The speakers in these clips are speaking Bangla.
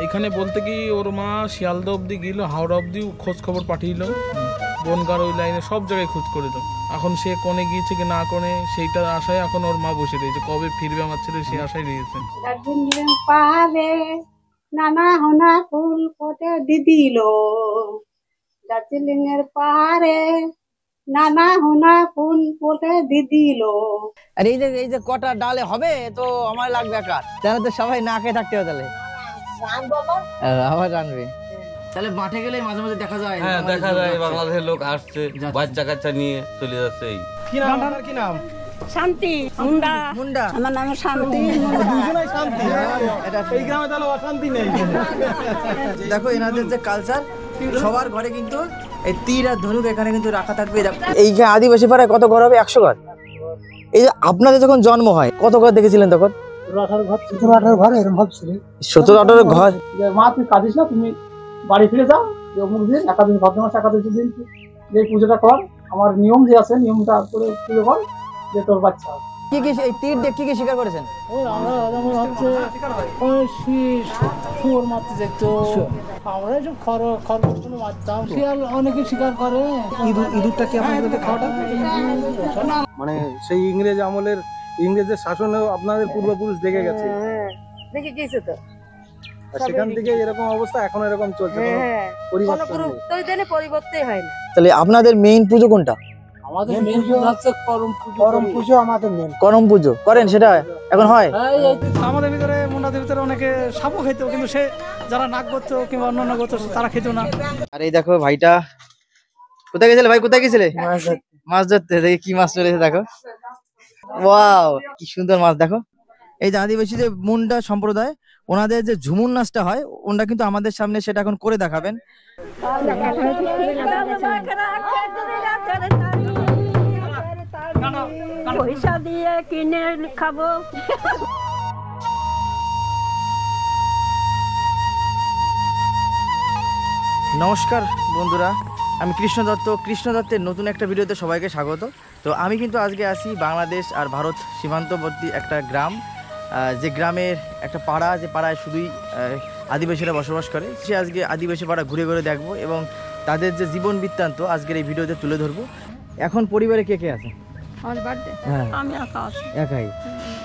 এখানে বলতে কি ওর মা শিয়ালদা অব্দি গেল, হাওড়া অব্দি খোঁজ খবর পাঠিয়েছিল, বনগার ওই লাইনে সব জায়গায় খোঁজ করে দিল। এখন সে কোনে গিয়েছে কি না কোনে সেইটার আশায় এখন ওর মা বসে রয়েছে, কবে ফিরবে আমার ছেলে সেই আশায় রয়েছে। পাহাড়ে নানা হোনা ফুল ফোটে দিদিল, দার্জিলিং এর পাহাড়ে নানা হোনা ফুল ফোটে দিদিল। আর এই যে কটা ডালে হবে তো আমার লাগবে একা, তাহলে তো সবাই না খেয়ে থাকতে হবে। তাহলে আবার জানবে, তাহলে মাঠে গেলে মাঝে মাঝে দেখা যায়। হ্যাঁ দেখা যায়, বাংলাদেশের লোক আসছে বাচ্চা কাচ্চা নিয়ে চলে যাচ্ছে। কি নাম আপনার? কি নাম? শান্তি মুন্ডা। মুন্ডা, আমার নাম শান্তি। দুজনেই শান্তি। এই গ্রামে তাহলে অশান্তি নেই। দেখো এনাদের যে কালচার, সবার ঘরে কিন্তু এই তীর আর ধনুক এখানে কিন্তু রাখা থাকবে। এই যে আদিবাসী পাড়ায় কত ঘর হবে? 100 ঘর। এই যে আপনাদের যখন জন্ম হয় কত ঘর দেখেছিলেন তখন? 17-18 ঘর এরকম ভাবছিল। 17-18 ঘর। মা তুই কাঁদিস না, তুমি বাড়ি ফিরে যাও, অমুক দিন একাদশী ভাদ্র মাস একাদশী দিন যে পুজোটা কর, আমার নিয়ম যে আছে নিয়মটা করে পুজো কর, যে তোর বাচ্চা। কি কি এই তীর দিয়ে কি কি শিকার করেছেন? আমরা হচ্ছে ওই শুয়োর মারতে যেত, আমরা যে খরগোশগুলো মারতাম, শিয়াল অনেকে শিকার করে। ইঁদুরটা কি আপনাদের খাওয়াটা? মানে সেই ইংরেজ আমলের, ইংরেজের শাসনেও আপনাদের পূর্বপুরুষ দেখে গেছে। দেখে গেছে তো, সেখান থেকে এরকম অবস্থা এখন এরকম চলছে, পরিবর্তন হয় না। তাহলে আপনাদের মেইন পুজো কোনটা? আমাদের মেইন পুজো হচ্ছে করম পুজো। করম পুজো আমাদের মেইন। করম পুজো করেন, সেটা এখন হয়? আমাদের ভিতরে মুন্ডাদের ভিতরে অনেকে সাপও খেত, কিন্তু সে যারা নাক করতো কিংবা অন্যান্য করতো তারা খেত না। আর এই দেখো ভাইটা কোথায় গেছিলে? ভাই কোথায় গেছিলে? মাছ ধরতে। দেখি কি মাছ চলেছে, দেখো। ওয়াও, কি সুন্দর মাছ দেখো। এই যে আদিবাসী যে মুন্ডা সম্প্রদায়, ওনাদের যে ঝুমুর নাচটা হয়, ওনারা কিন্তু আমাদের সামনে সেটা এখন করে দেখাবেন। পয়সা দিয়ে কিনে খাবো। নমস্কার বন্ধুরা, আমি কৃষ্ণ দত্ত। কৃষ্ণ দত্তের নতুন একটা ভিডিওতে সবাইকে স্বাগত। তো আমি কিন্তু আজকে আছি বাংলাদেশ আর ভারত সীমান্তবর্তী একটা গ্রাম, যে গ্রামের একটা পাড়া, যে পাড়ায় শুধুই আদিবাসীরা বসবাস করে। সে আজকে আদিবাসী পাড়া ঘুরে ঘুরে দেখবো এবং তাদের যে জীবন বৃত্তান্ত আজকের এই ভিডিওতে তুলে ধরবো। এখন পরিবারে কে কে আছে? আমার বাড়িতে আমি একা আছি। একাই?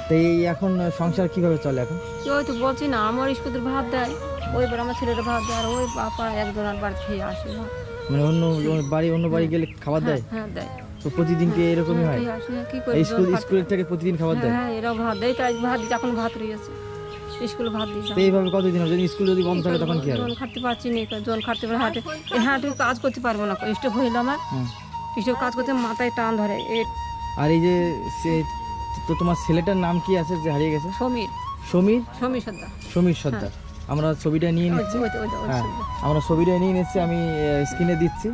তো এই এখন সংসার কিভাবে চলে? এখন ওই তো বলছি না, আমার স্কুলের ভাত দেয়, ওই বার আমার ছেলেরা ভাত দেয়, আর ওই বাপা একজন আর বাড়ি খেয়ে আসে। মানে অন্য বাড়ি গেলে খাবার দেয়? হ্যাঁ দেয়। তো প্রতিদিন কি এরকমই হয়? স্কুলের থেকে প্রতিদিন খাবার দেয়? হ্যাঁ এরাও ভাত দেয়, তাই ভাত দিচ্ছে, এখন ভাত রয়েছে স্কুলে ভাত দিচ্ছে। এইভাবে কতদিন হবে? যদি স্কুল যদি বন্ধ থাকে তখন কি হবে? জন খাটতে পারছি না, জন খাটতে পারে হাটে, এই হাটে কাজ করতে পারবো না। স্টোভ হইলো আমার, স্টোভ কাজ করতে মাথায় টান ধরে। আর এই যে তো তোমার ছেলেটার নাম কি আছে যে হারিয়ে গেছে? সমীর। সমীর? সমীর সর্দার। সমীর সর্দার। আমরা ছবিটা নিয়ে নিচ্ছি। হ্যাঁ আমরা ছবিটা নিয়ে নিচ্ছি, আমি স্ক্রিনে দিচ্ছি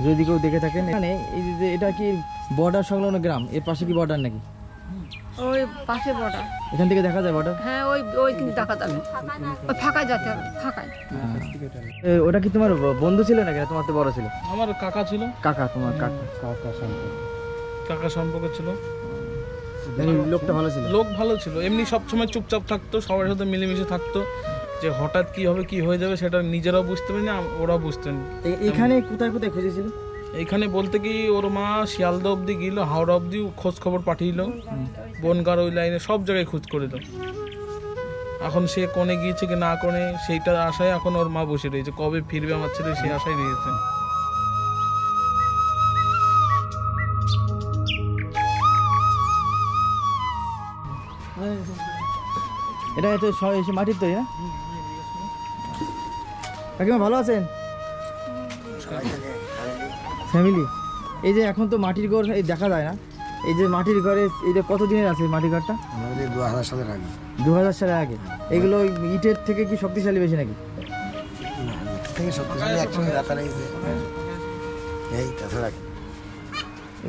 যদি কেউ দেখে থাকেন। এখানে এই যে এটা কি বর্ডার সংলগ্ন গ্রাম, এর পাশে কি বর্ডার নাকি? ওই পাশে বর্ডার, এখান থেকে দেখা যায় বর্ডার? হ্যাঁ ওই কিন্তু দেখা যাবে, ওই ফাঁকায় যেতে হবে, ফাঁকায়। ওটা কি তোমার বন্ধু ছিল নাকি? তোমার তো বড় ছিল। আমার কাকা ছিল। কাকা? তোমার কাকা সম্পর্ক ছিল। লোকটা ভালো ছিল? লোক ভালো ছিল, এমনি সবসময় চুপচাপ থাকতো, সবার সাথে মিলেমিশে থাকতো। যে হঠাৎ কি হবে কি হয়ে যাবে সেটা নিজেরাও বুঝতে পারি না, ওরাও বুঝতেন। এখানে কোথায় কোথায় খুঁজেছিল? এইখানে বলতে কি ওর মা শিয়ালদা অব্দি গেল, হাওড়া অব্দি খোঁজ খবর পাঠিয়েছিল, বনগার ওই লাইনে সব জায়গায় খোঁজ করে দিল। এখন সে কোনে গিয়েছে কি না কোনে সেইটার আশায় এখন ওর মা বসে রয়েছে, কবে ফিরবে আমার ছেলে সেই আশায় রয়েছে। এটা তো মাটির তৈরি না? কাকিমা ভালো আছেন? ফ্যামিলি? এই যে এখন তো মাটির ঘর দেখা যায় না, এই যে মাটির ঘরে এইটা কত দিনের আছে মাটির ঘরটা? 2000 সালের আগে। 2000 সালের আগে? এগুলো ইটের থেকে কি শক্তিশালী বেশি নাকি?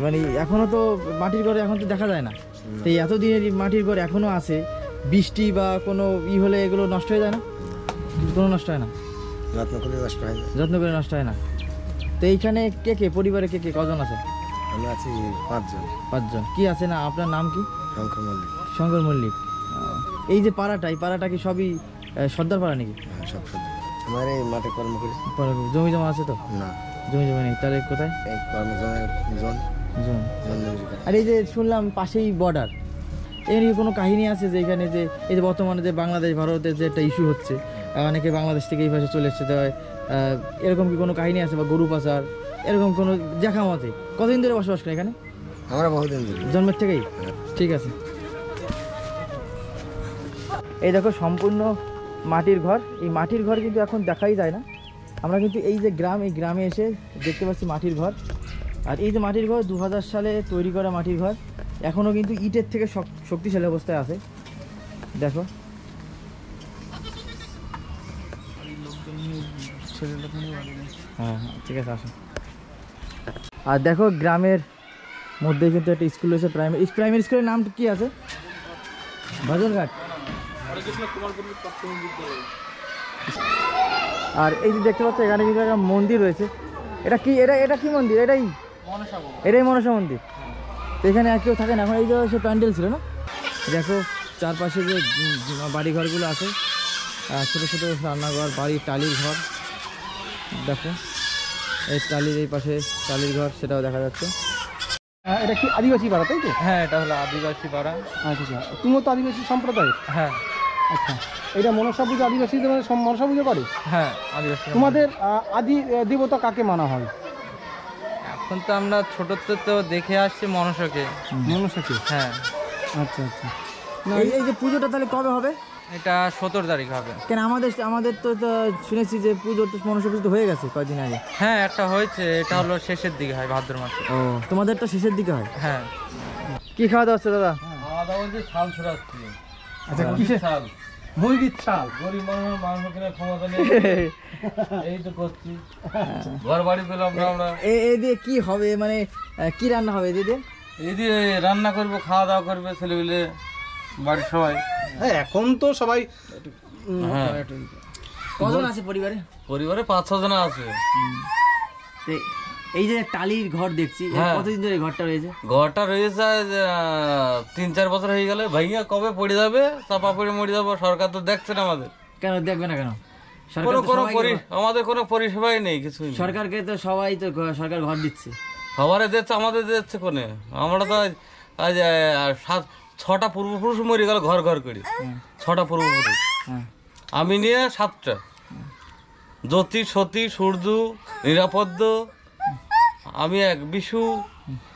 মানে এখনো তো মাটির ঘরে এখন তো দেখা যায় না। তো এই এতদিনের এই মাটির ঘর এখনো আছে, বৃষ্টি বা কোনো হলে এগুলো নষ্ট হয়ে যায় না? কোনো নষ্ট হয় না, যত্ন করে নষ্ট হয় না। যত্ন করে নষ্ট হয় না। তো এইখানে কে পরিবারে কে কজন আছে? আমরা আছি 5 জন। 5 জন। কি আছে না, আপনার নাম কি? শঙ্কর মল্লিক। শঙ্কর মল্লিক। এই যে পাড়াটা, এই পাড়াটা কি সবই সর্দার পাড়া নাকি? হ্যাঁ, সব সব আমার এই মাঠে কর্ম করি। জমি জমা আছে তো? না, জমি জমা নেই, তাহলে কোথায়? এই কর্মজমের জন জমি। জন তৈরি করে। আর এই যে শুনলাম পাশেই বর্ডার, এর কি কোনো কাহিনী আছে যে এখানে যে এই যে বর্তমানে যে বাংলাদেশ ভারতের যে একটা ইস্যু হচ্ছে, অনেকে বাংলাদেশ থেকে এই পাশে চলে এসছে, তো এরকম কি কোনো কাহিনী আছে বা গরু পাচার এরকম কোনো দেখা মতে? কতদিন ধরে বসবাস করে এখানে? আমরা বহুদিন ধরে। জন্মের থেকেই? ঠিক আছে। এই দেখো সম্পূর্ণ মাটির ঘর। এই মাটির ঘর কিন্তু এখন দেখাই যায় না। আমরা কিন্তু এই যে গ্রাম, এই গ্রামে এসে দেখতে পাচ্ছি মাটির ঘর। আর এই যে মাটির ঘর 2000 সালে তৈরি করা মাটির ঘর, এখনও কিন্তু ইটের থেকে শক্তিশালী অবস্থায় আছে। দেখো হ্যাঁ, ঠিক আছে, আসো। আর দেখো গ্রামের মধ্যে কিন্তু একটা স্কুল রয়েছে, প্রাইমারি স্কুলের নাম কি আছে? বাজারঘাট। আর এই যে দেখতে পাচ্ছ এখানে কিন্তু একটা মন্দির রয়েছে। এটা কি, এটা কি মন্দির? এটাই মনসা মন্দির। তো এখানে আর কেউ থাকে না এখন, এই যে সে প্যান্ডেল ছিল না। দেখো চারপাশে যে বাড়িঘরগুলো আছে, ছোটো ছোটো রান্নাঘর, বাড়ি, টালির ঘর। দেখো এই টালির এই পাশে টালির ঘর, সেটাও দেখা যাচ্ছে। এটা কি আদিবাসী পাড়া, তাই তো? হ্যাঁ, এটা হলো আদিবাসী পাড়া। আচ্ছা, তুমিও তো আদিবাসী সম্প্রদায়ের? হ্যাঁ আচ্ছা, এটা মনসা পুজো আদিবাসীদের মনসা পুজো করে? হ্যাঁ, আদিবাসী। তোমাদের আদি দেবতা কাকে মানা হয়? এখন তো আমরা ছোটতে তো দেখে আসছি মনসাকে। মনসাকে? হ্যাঁ। আচ্ছা আচ্ছা। এই যে পুজোটা তাহলে কবে হবে? এটা 17 তারিখ হবে। কেন আমাদের তো শুনেছি যে পুজো তো মনসা পুজো হয়ে গেছে কয়েকদিন আগে। হ্যাঁ, একটা হয়েছে, এটা হলো শেষের দিকে হয়, ভাদ্র মাসে। ও, তোমাদেরটা শেষের দিকে হয়? হ্যাঁ। কি খাওয়া দাওয়া হচ্ছে দাদা? খাওয়া দাওয়া বলতে ছাল ছড়াচ্ছি। আচ্ছা, কিসের ছাল? মুরগির ছাল। গরিব মানুষের মাংস কেনার ক্ষমতা নেই, এই তো করছি। ঘর বাড়ি পেলাম না আমরা। এই দিয়ে কি হবে, মানে কি রান্না হবে এই দিয়ে? এই দিয়ে রান্না করবো, খাওয়া দাওয়া করবে ছেলেপিলে, বাড়ির সবাই। হ্যাঁ, এখন তো সবাই হ্যাঁ, কজন আছে পরিবারে? পরিবারে 5-6 জন আছে। এই যে টালির ঘর দেখছি, হ্যাঁ। কতদিন ধরে ঘরটা রয়েছে? ঘরটা রয়েছে 3-4 বছর হয়ে গেলে, ভাইয়া কবে পড়ে যাবে, চাপা পড়ে মরে যাবো। সরকার তো দেখছে না আমাদের। কেন দেখবে না কেন? আমাদের কোনো পরিষেবাই নেই, কিছুই নেই। সরকারকে তো সবাই তো সরকার ঘর দিচ্ছে। সবারে দিচ্ছে, আমাদের দিচ্ছে কোনে? আমরা তো আজ 6টা পূর্বপুরুষ মরে গেল ঘর ঘর করে। 6টা পূর্বপুরুষ, আমি নিয়ে 7টা। জ্যোতি, সতী, সূর্য, নিরাপদ, আমি এক, বিশু,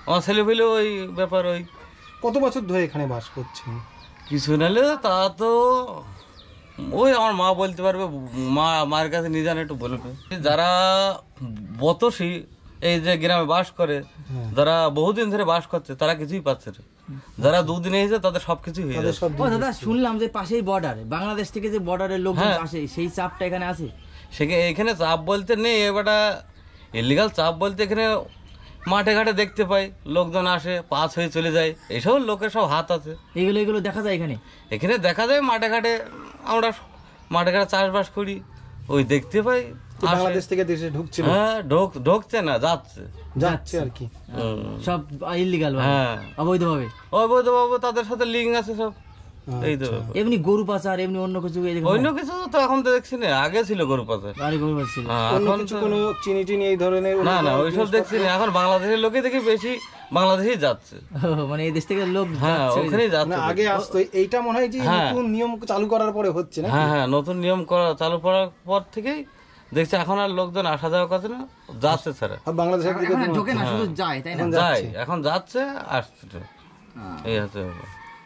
আমার ছেলে পেলে ওই ব্যাপার। ওই কত বছর ধরে এখানে বাস করছে? কিছু নাহলে তা তো ওই আমার মা বলতে পারবে, মায়ের কাছে নিয়ে যান একটু বলবে। যারা বতসী এই যে গ্রামে বাস করে, যারা বহুদিন ধরে বাস করছে, তারা কিছুই পাচ্ছে না। যারা 2 দিনে এসেছে তাদের সবকিছু হয়ে যাচ্ছে। ও দাদা, শুনলাম যে পাশেই বর্ডার, বাংলাদেশ থেকে যে বর্ডারের লোক হ্যাঁ। আসে, সেই চাপটা এখানে আছে? এখানে চাপ বলতে নেই, এবারটা ইলিগাল চাপ বলতে এখানে মাঠে ঘাটে দেখতে পাই লোকজন আসে, পাস হয়ে চলে যায়, এইসব লোকের সব হাত আছে। এগুলো দেখা যায় এখানে? এখানে দেখা যায় মাঠে ঘাটে, আমরা মাঠে ঘাটে চাষবাস করি, ওই দেখতে পাই। বাংলাদেশ থেকে দেশে ঢুকছিল? হ্যাঁ, ঢুকছে না, যাচ্ছে আর কি। সব ইলিগাল, হ্যাঁ, অবৈধভাবে। অবৈধভাবে তাদের সাথে লিঙ্ক আছে সব। এই তো এমনি গরু পাচার, এমনি অন্য কিছু? অন্য কিছু তো এখন তো দেখছি না, আগে ছিল গরু পাচার। গরু পাচার, এখন কোনো চিনি টিনি এই ধরনের? না, ওইসব দেখছি না। এখন বাংলাদেশের লোকে দেখি বেশি বাংলাদেশেই যাচ্ছে। মানে এই দেশ থেকে লোক? হ্যাঁ, ওখানেই যাচ্ছে। আগে আসতো, এইটা মনে হয় যে নতুন নিয়ম চালু করার পরে হচ্ছে না? হ্যাঁ, নতুন নিয়ম চালু করার পর থেকেই দেখছি এখন আর লোকজন আসা যাওয়া কথা না, যাচ্ছে ছাড়া। বাংলাদেশের দিকে ঢোকে না, শুধু যায়, তাই না? যায়, এখন যাচ্ছে, আসছে। এই হচ্ছে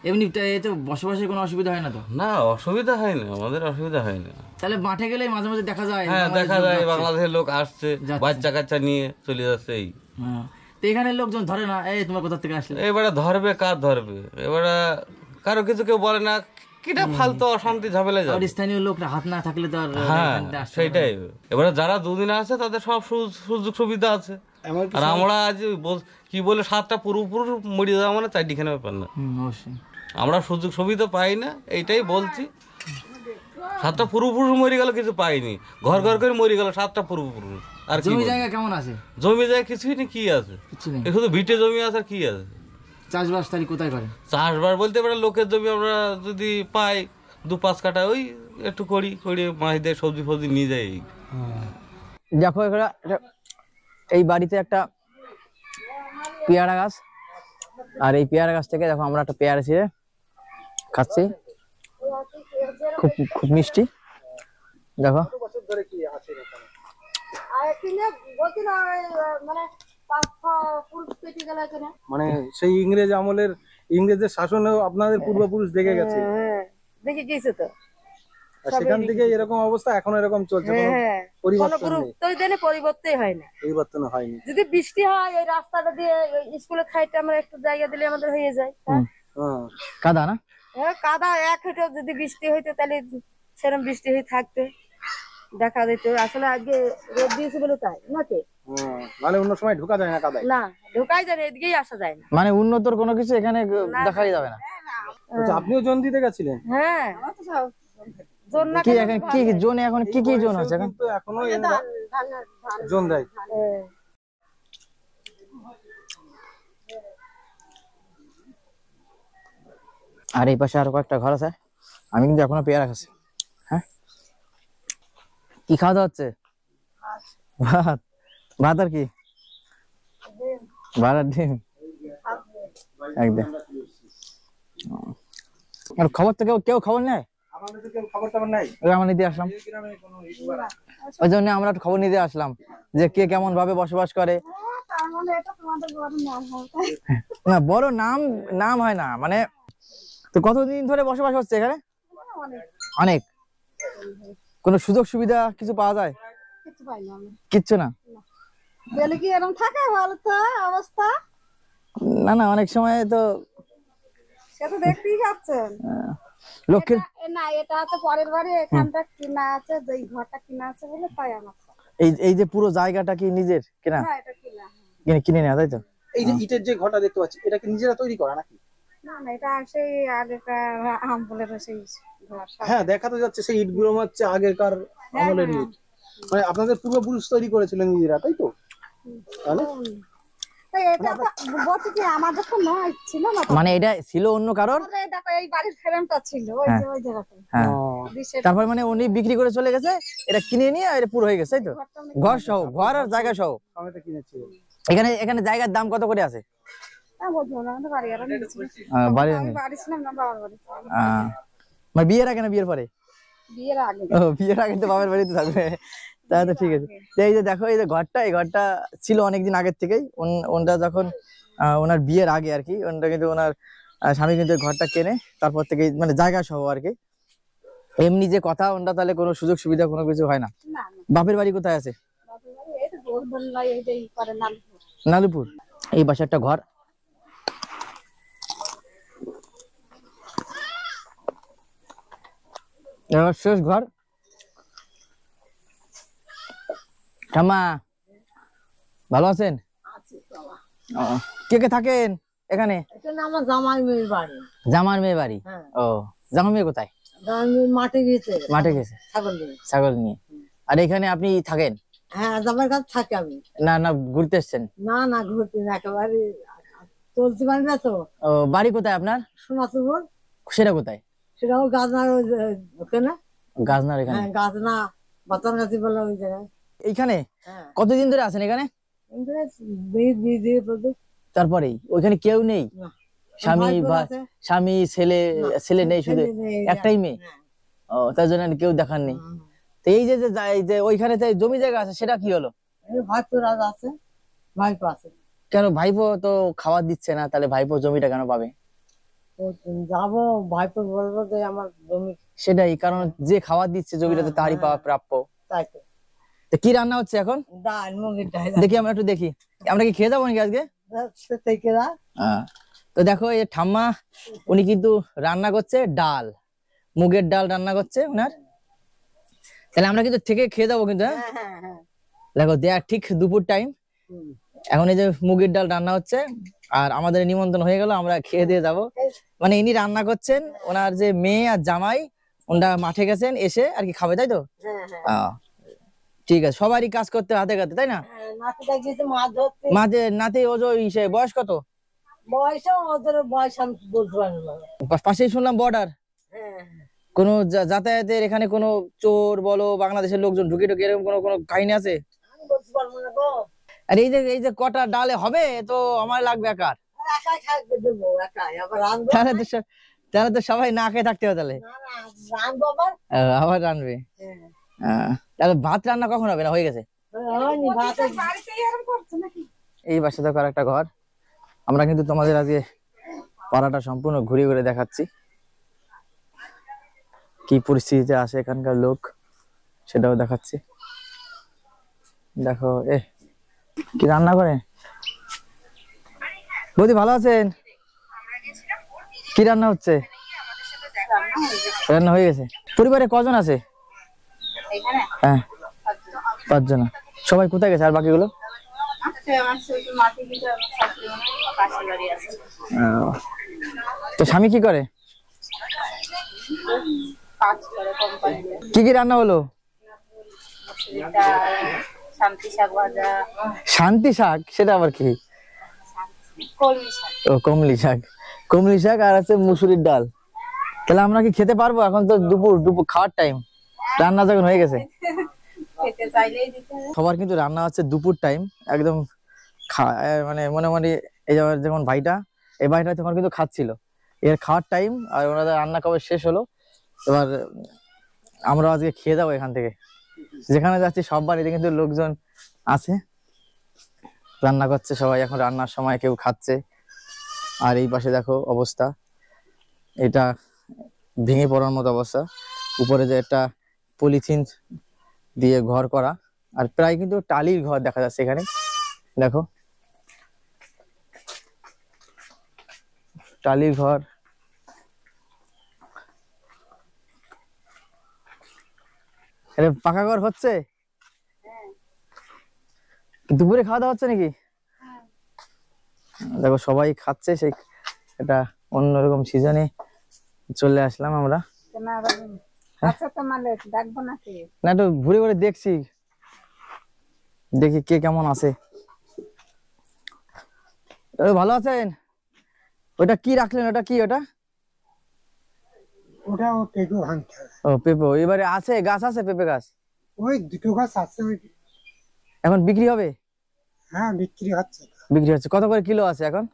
এমনি এতে বসবাসের কোনো অসুবিধা হয় না তো? না, অসুবিধা হয় না, আমাদের অসুবিধা হয় না। তাহলে মাঠে গেলে মাঝে মাঝে দেখা যায়? হ্যাঁ, দেখা যায় বাংলাদেশের লোক আসছে, বাচ্চা কাচ্চা নিয়ে চলে যাচ্ছে। এই তো এখানে লোকজন ধরে না, এই তোমার কোথা থেকে আসলে? এবারে ধরবে, কার ধরবে? এবারে কারো কিছু কেউ বলে না, কিটা ফালতু অশান্তি ঝামেলা যায়। স্থানীয় লোকরা হাত না থাকলে তো আর। হ্যাঁ, সেইটাই। এবারে যারা 2 দিন আছে তাদের সব সুযোগ সুবিধা আছে, আর আমরা আজ কি বলে 7টা পূর্বপুরুষ মরে যাওয়া মানে চারটিখানে ব্যাপার না। অবশ্যই। আমরা সুযোগ সুবিধা পাই না, এইটাই বলছি। 7টা পূর্বপুরুষ মরে গেল, কিছু পাইনি। ঘর ঘর করে মরে গেল 7টা পূর্বপুরুষ। আর কি জমি জায়গা কেমন আছে? জমি জায়গা কিছুই নেই, কি আছে? কিছু নেই। শুধু ভিটে জমি আছে, আর কি আছে? চাষবাস তাহলে কোথায় করেন? চাষবাস বলতে পারে লোকের জমি আমরা যদি পাই 2-5 কাঠা, ওই একটু করি মাছ দিয়ে সবজি ফবজি নিয়ে যাই। দেখো এই বাড়িতে একটা পেয়ারা গাছ, আর এই পেয়ারা গাছ থেকে দেখো আমরা একটা পেয়ারা ছিঁড়ে খাচ্ছি, খুব খুব মিষ্টি। দেখো মানে সেই ইংরেজ আমলের ইংরেজের শাসনেও আপনাদের পূর্বপুরুষ দেখে গেছে। দেখে গেছে তো, আর সেখান থেকে এরকম অবস্থা এখনো এরকম চলছে, কোনো পরিবর্তন নেই। পরিবর্তন হয় না, পরিবর্তন হয়নি। যদি বৃষ্টি হয় এই রাস্তাটা দিয়ে স্কুলের খাইতে আমরা একটু জায়গা দিলে আমাদের হয়ে যায়। কাদা না, কাদা এক হেঁটে যদি বৃষ্টি হইতো তাহলে সেরকম বৃষ্টি হয়ে থাকতে দেখা যেত। আসলে আজকে রোদ দিয়েছে বলে তাই নাকি, মানে অন্য সময় ঢোকা যায় না কাদায়। না ঢোকাই যায় না, এদিকেই আসা যায় না, মানে উন্নতর কোনো কিছু এখানে দেখাই যাবে না। আচ্ছা, আপনিও জন দিতে গেছিলেন? হ্যাঁ, কি এখন কি জোনে এখন কি কি জোন আছে এখন? কিন্তু এখনো জন দেয়। আর এই পাশে আরো কয়েকটা ঘর আছে। আমি কিন্তু এখনো পেয়ারা খাচ্ছি। হ্যাঁ, কি খাওয়া দাওয়া হচ্ছে? ভাত। ভাত আর কি? ভাত আর ডিম একদম। আর খবর তো কেউ খবর নেয়? আমরা নিতে আসলাম, ওই জন্য আমরা খবর নিতে আসলাম যে কে কেমন ভাবে বসবাস করে। না, বড় নাম হয় না, মানে তো কতদিন ধরে বসবাস হচ্ছে এখানে? অনেক। কোনো সুযোগ সুবিধা কিছু পাওয়া যায়? কিচ্ছু না। না না, অনেক সময় তো দেখতেই পাচ্ছেন লক্ষ্মীর না, এটা তো পরের বাড়ি, এখানটা কিনা আছে, এই ঘরটা কিনা আছে বলে তাই আমার। এই যে পুরো জায়গাটা কি নিজের কিনা? হ্যাঁ, এটা কিনা। কিনে নেওয়া, তাই তো? এই যে ইটের যে ঘরটা দেখতে পাচ্ছি, এটা কি নিজেরা তৈরি করা নাকি? না না, এটা সেই আগেকার আমলের সেই ঘর। হ্যাঁ, দেখা তো যাচ্ছে সেই ইটগুলো হচ্ছে আগেকার আমলের ইট। মানে আপনাদের পূর্বপুরুষ তৈরি করেছিলেন নিজেরা, তাই তো? তাহলে মানে এটা ছিল অন্য কারোর? তারপর মানে উনি বিক্রি করে চলে গেছে, এটা কিনে নিয়ে এটা পুরো হয়ে গেছে, তাই তো? ঘর সহ, ঘর আর জায়গা সহ এখানে জায়গার দাম কত করে আছে? মানে বিয়ের আগে না বিয়ের পরে? বিয়ের আগে তো বাবার বাড়িতে থাকবে, তাই তো ঠিক আছে। এই যে দেখো, এই যে ঘরটা, এই ঘরটা ছিল অনেকদিন আগের থেকেই। ওনটা যখন ওনার বিয়ের আগে আর কি, ওনটা কিন্তু ওনার স্বামী কিন্তু ঘরটা কেনে, তারপর থেকে মানে জায়গা সহ আর কি। এমনি যে কথা, ওনটা তাহলে কোনো সুযোগ সুবিধা কোনো কিছু হয় না। বাপের বাড়ি কোথায় আছে? নালুপুর। এই পাশে একটা ঘর, শেষ ঘর। ঠাম্মা ভালো আছেন? কে কে থাকেন এখানে? আমার জামাই মেয়ের বাড়ি। জামার মেয়ে বাড়ি? ও, জামার মেয়ে কোথায়? মাঠে গেছে। মাঠে গেছে ছাগল নিয়ে। আর এখানে আপনি থাকেন? হ্যাঁ, জামাইয়ের কাছে থাকি আমি। না না, ঘুরতে এসছেন? না না, ঘুরতে না, একেবারে চলতে পারি না তো। ও, বাড়ি কোথায় আপনার? সোনাচুর। সেটা কোথায়? সেটাও গাজনার ওখানে। গাজনার এখানে? হ্যাঁ, গাজনা বাতানগাছি বলে ওই জায়গায়। এইখানে কতদিন ধরে আছেন এখানে? তারপরেই ওইখানে কেউ নেই? স্বামী ছেলে নেই, শুধু একটাই মেয়ে? ও, তার জন্য কেউ দেখার নেই। তো এই যে ওইখানে জমি জায়গা আছে, সেটা কি হলো? ভাইপো আছে, ভাইপো আছে। কেন ভাইপো তো খাবার দিচ্ছে না, তাহলে ভাইপো জমিটা কেন পাবে? যাবো, ভাইপো বলবো যে আমার জমি। সেটাই, কারণ যে খাবার দিচ্ছে জমিটাতে তারই পাওয়া প্রাপ্য। তাই তো। কি রান্না হচ্ছে এখন? ডাল, মুগের ডাল। দেখি, আমরা একটু দেখি। আমরা কি খেয়ে যাবো নাকি আজকে? তো দেখো, এই ঠাম্মা উনি কিন্তু রান্না করছে ডাল, মুগের ডাল রান্না করছে ওনার। তাহলে আমরা কিন্তু থেকে খেয়ে যাবো কিন্তু। হ্যাঁ, দেখো, দেখ ঠিক দুপুর টাইম, এখন এই যে মুগের ডাল রান্না হচ্ছে, আর আমাদের নিমন্ত্রণ হয়ে গেল, আমরা খেয়ে দিয়ে যাব। মানে ইনি রান্না করছেন, ওনার যে মেয়ে আর জামাই ওনারা মাঠে গেছেন, এসে আর কি খাবে, তাই তো? ঠিক আছে, সবারই কাজ করতে হাতে হাতে, তাই না? মাঝে নাতি ইসে বয়স কত? পাশেই শুনলাম বর্ডার, কোনো যাতায়াতের এখানে কোনো চোর বলো বাংলাদেশের লোকজন ঢুকে ঢুকে এরকম কোনো কোনো কাহিনী আছে? আর এই যে কটা ডালে হবে তো আমার লাগবে একার, তাহলে তো সবাই না খেয়ে থাকতে হবে। তাহলে আবার রানবে? তাহলে ভাত রান্না কখন হবে? না হয়ে গেছে? এই বাসা দেখো আর একটা ঘর। আমরা কিন্তু তোমাদের আজকে পাড়াটা সম্পূর্ণ ঘুরে ঘুরে দেখাচ্ছি, কি পরিস্থিতিতে আসে এখানকার লোক সেটাও দেখাচ্ছি। দেখো কি রান্না করে। বৌদি ভালো আছেন? কি রান্না হচ্ছে? রান্না হয়ে গেছে। পরিবারে কজন আছে? হ্যাঁ 5 জন। সবাই কোথায় গেছে আর বাকিগুলো? তো স্বামী কি করে? কি কি রান্না হলো? শান্তি শাক, সেটা আবার কি? ও কমলি শাক। কমলি শাক আর আছে মুসুরির ডাল। তাহলে আমরা কি খেতে পারবো? এখন তো দুপুর খাওয়ার টাইম, রান্না যখন হয়ে গেছে। সবার কিন্তু রান্না হচ্ছে দুপুর টাইম একদম, মানে মনে মনে এই যেমন ভাইটা, এই ভাইটা তখন কিন্তু খাচ্ছিল, এর খাওয়ার টাইম, আর ওনাদের রান্না কবে শেষ হলো। এবার আমরা আজকে খেয়ে যাবো এখান থেকে। যেখানে যাচ্ছি সব বাড়িতে কিন্তু লোকজন আছে, রান্না করছে সবাই, এখন রান্নার সময় কেউ খাচ্ছে। আর এই পাশে দেখো অবস্থা, এটা ভেঙে পড়ার মতো অবস্থা। উপরে যে একটা পলিথিন দিয়ে ঘর করা, আর প্রায় কিন্তু টালির ঘর দেখা যাচ্ছে এখানে। দেখো টালির ঘর। পাকা ঘর হচ্ছে? দুপুরে খাওয়া দাওয়া হচ্ছে নাকি? দেখো সবাই খাচ্ছে, সেই এটা অন্যরকম সিজনে চলে আসলাম আমরা। না একটু ঘুরে ঘুরে দেখছি, দেখি কে কেমন আছে। ভালো আছেন? ওটা কি রাখলেন? ওটা কি? ওটা পেঁপে। এবারে আছে গাছ, আছে পেঁপে গাছ? ওই 2টো গাছ আছে। এখন বিক্রি হবে? হ্যাঁ বিক্রি হচ্ছে। বিক্রি হচ্ছে। কত করে কিলো আছে এখন?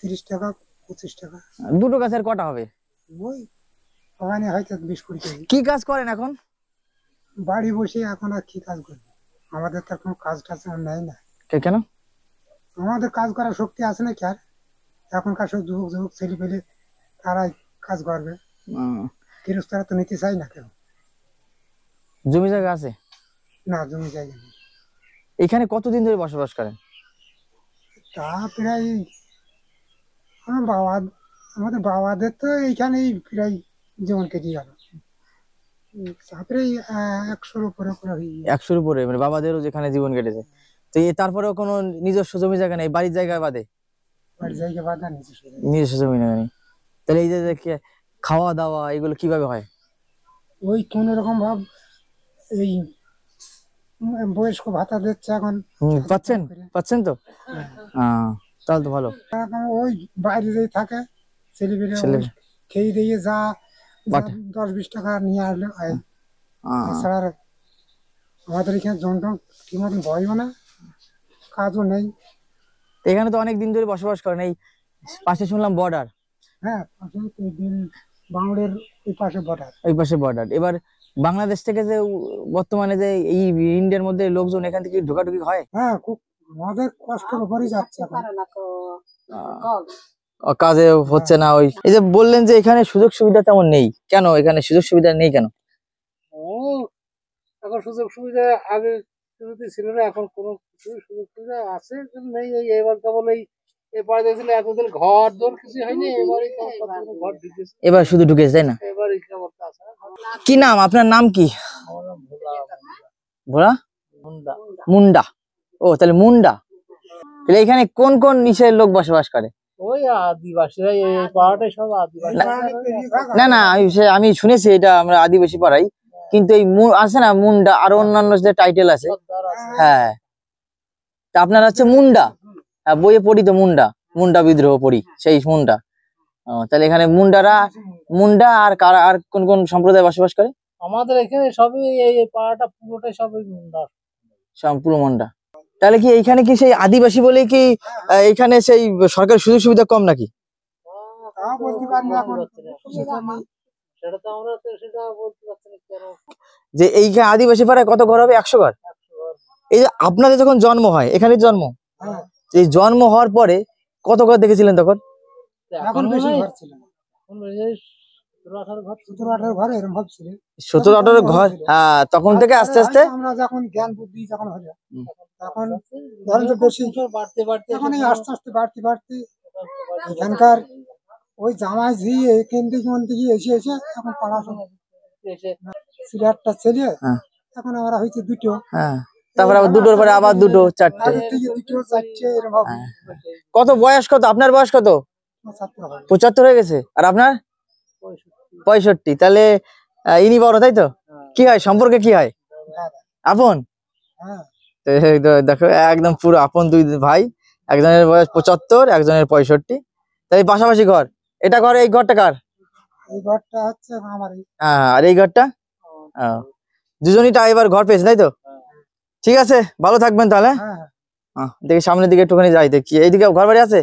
30 টাকা 25 টাকা। 2টো গাছের কটা হবে? ওই ওখানে হয়তো 20-20 কেজি। কি কাজ করেন এখন? বাড়ি বসে এখন আর কি কাজ করবো, আমাদের তো কোনো কাজ টাজ নেই না। কেন? আমাদের কাজ করার শক্তি আছে না কি? আর এখনকার সব যুবক ছেলে পেলে তারাই কাজ করবে, গৃহস্থরা তো নিতে চাই না কেউ। জমি জায়গা আছে? না জমি জায়গা নেই। এখানে কতদিন ধরে বসবাস করেন? তা প্রায় আমাদের বাবাদের তো এইখানেই প্রায় জীবন কেটে গেল, প্রায় 100-র উপরে। 100-র উপরে, মানে বাবাদেরও যেখানে জীবন কেটেছে। তো তারপরেও কোনো নিজস্ব জমি জায়গা নেই? বাড়ির জায়গায় বাদে? বাড়ির জায়গা বাদে নিজস্ব জমি নেই। তাহলে এই যে খাওয়া দাওয়া এগুলো কিভাবে হয়? ওই কোন রকম ভাব এই বয়স্ক ভাতা দিচ্ছে এখন। পাচ্ছেন তো? তাহলে তো ভালো। ওই বাইরে যেই থাকে ছেলে খেয়ে দিয়ে যা 10-20 টাকা নিয়ে আসলে এছাড়া আমাদের এখানে জনটন ঠিক মতন বয়ও না, কাজও নেই। এখানে তো অনেক দিন ধরে বসবাস করেন, এই পাশে শুনলাম বর্ডার। হ্যাঁ বাংলার ওই পাশে বর্ডার। ওই পাশে বর্ডার। এবার বাংলাদেশ থেকে যে বর্তমানে যে এই ইন্ডিয়ার মধ্যে লোকজন এখান থেকে ঢোকাঢুকি হয়? হ্যাঁ খুব আমাদের কষ্টের উপরই যাচ্ছে, কাজে হচ্ছে না। ওই এই যে বললেন যে এখানে সুযোগ সুবিধা তেমন নেই, কেন এখানে সুযোগ সুবিধা নেই কেন? এখন সুযোগ সুবিধা আগে ছিল না, এখন কোনো সুযোগ সুবিধা আছে নেই। এবার কেবল এবার দেখছিল এতদিন ঘর দর কিছু হয়নি, এবার শুধু ঢুকেছে, তাই না? কি নাম আপনার? নাম কি? ভোলা মুন্ডা। ও তাহলে মুন্ডা। তাহলে এখানে কোন কোন নিচের লোক বসবাস করে? ওই আদিবাসীরা এই পাড়াটাই সব আদিবাসী। না না আমি শুনেছি এটা আমরা আদিবাসী পাড়াই, কিন্তু এই আছে না মুন্ডা, আরো অন্যান্য যে টাইটেল আছে। হ্যাঁ, তা আপনার হচ্ছে মুন্ডা। হ্যাঁ, বইয়ে পড়ি তো মুন্ডা, মুন্ডা বিদ্রোহ পড়ি, সেই মুন্ডা। তাহলে এখানে মুন্ডা আর কারা, আর কোন কোন সম্প্রদায় বসবাস করে? আমাদের এখানে সবই এই পাড়াটা পুরোটাই সবই মুন্ডা, পুরো মুন্ডা। তাহলে কি এইখানে কি সেই আদিবাসী বলে কি এখানে সেই সরকারের সুযোগ সুবিধা কম নাকি? সেটা তো আমরা তো সেটা বলতে পারছি না কেন। যে এইখানে আদিবাসী পাড়ায় কত ঘর হবে? 100 ঘর। এই যে আপনাদের যখন জন্ম হয়, এখানে জন্ম, এই জন্ম হওয়ার পরে কত ঘর দেখেছিলেন তখন? এখন বেশি ঘর ছিল, এখন বেশি 17-18 ঘর এরকম ভাব ছিল। 17-18 ঘর। হ্যাঁ, তখন থেকে আস্তে আস্তে আমরা যখন জ্ঞান বুদ্ধি যখন হলো, তখন ধরেন যে বেশি বাড়তে বাড়তে এখন এই আস্তে আস্তে বাড়তে এখানকার ওই জামাই ঝি এখান থেকে ওখান থেকে এসে এসে এখন পড়াশোনা ছিল একটা ছেলে, এখন আমরা হয়েছে দুটো। হ্যাঁ, তারপর আবার দুটোর পরে আবার দুটো, চারটে, দুটো চারটে এরকম। কত বয়স কত? আপনার বয়স কত? 75 হয়ে গেছে। আর আপনার? 65। তাহলে ইনি বড়, তাই তো? কি হয় সম্পর্কে, কি হয়? আপন? দেখো একদম পুরো আপন দুই ভাই, একজনের বয়স 75, একজনের 65। তাই পাশাপাশি ঘর। এটা ঘর, এই ঘরটা কার? এই ঘরটা হচ্ছে আমারই। হ্যাঁ, আর এই ঘরটা দুজনই এবার ঘর পেয়েছে, তাই তো? ঠিক আছে, ভালো থাকবেন তাহলে। দেখি সামনের দিকে একটুখানি যাই, দেখি এইদিকে ঘর বাড়ি আছে।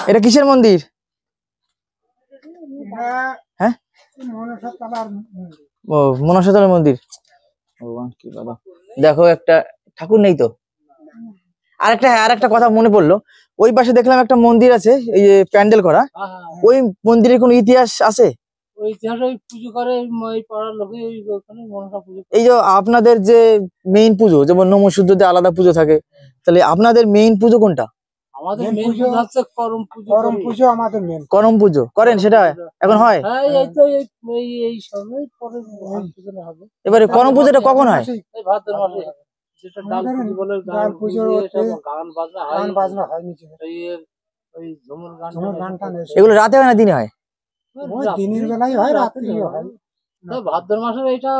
এটা কিসের মন্দির? হ্যাঁ, ও মনসাতলার মন্দির। ভগবান কি বাবা, দেখো একটা ঠাকুর নেই তো। আর একটা কথা মনে পড়লো, ওই পাশে দেখলাম একটা মন্দির আছে, এই যে প্যান্ডেল করা, ওই মন্দিরের কোনো ইতিহাস আছে? ওই ইতিহাস ওই পুজো করে ওই পাড়ার লোকে ওখানে মনসা পুজো। এই যে আপনাদের যে মেইন পুজো, যেমন নমঃশূদ্রতে আলাদা পুজো থাকে, তাহলে আপনাদের মেইন পুজো কোনটা? আমাদের মেইন পুজো হচ্ছে করম পুজো। করম পুজো আমাদের মেইন। করম পুজো করেন, সেটা এখন হয়? হ্যাঁ, এই তো এই সময় পরে পুজো হবে। এবারে করম পুজোটা কখন হয়? এই ভাদ্র মাসে। যেটা ডাল পুজো বলে, ডাল পুজো গান বাজনা হয় নিচে। ওই ঝুমুর গানটা এগুলো রাতে হয় না দিনে হয়? দিনের বেলায় হয়, রাত্রিও হয়। ভাদ্র মাসের এটা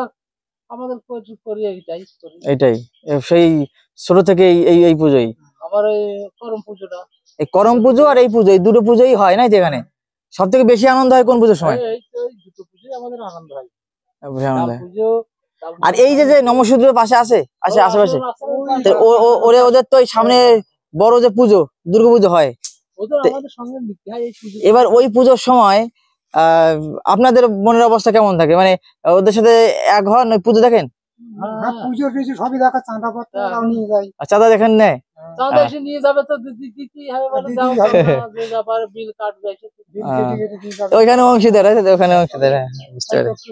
আমাদের করি, এটাই সেই ছোট থেকে এই পুজোই। আবার এই করম পুজোটা, এই করম পুজো আর এই পুজো, এই দুটো পুজোই হয় না এখানে? সব থেকে বেশি আনন্দ হয় কোন পুজোর সময়? এই দুটো পুজোই আমাদের আনন্দ হয়। পুজো আর এই যে নমঃশূদ্রের পাশে আছে আশেপাশে, ওদের তো সামনে বড় যে পুজো, দুর্গাপুজো হয়। এবার ওই পুজোর সময় আপনাদের মনের অবস্থা কেমন থাকে? মানে ওদের সাথে এক হন, ওই পুজো দেখেন? পুজোর কিছু সবই দেখা, চাঁদা পত্র নিয়ে যাই। চাঁদা দেখেন? নেয় চাঁদা এসে নিয়ে যাবে তো দিতেই হবে, বলে যাও যে ব্যাপারে বিল কাটবে। ওইখানে অংশীদার আছে, ওখানে অংশীদার। হ্যাঁ, বুঝতে পারছি।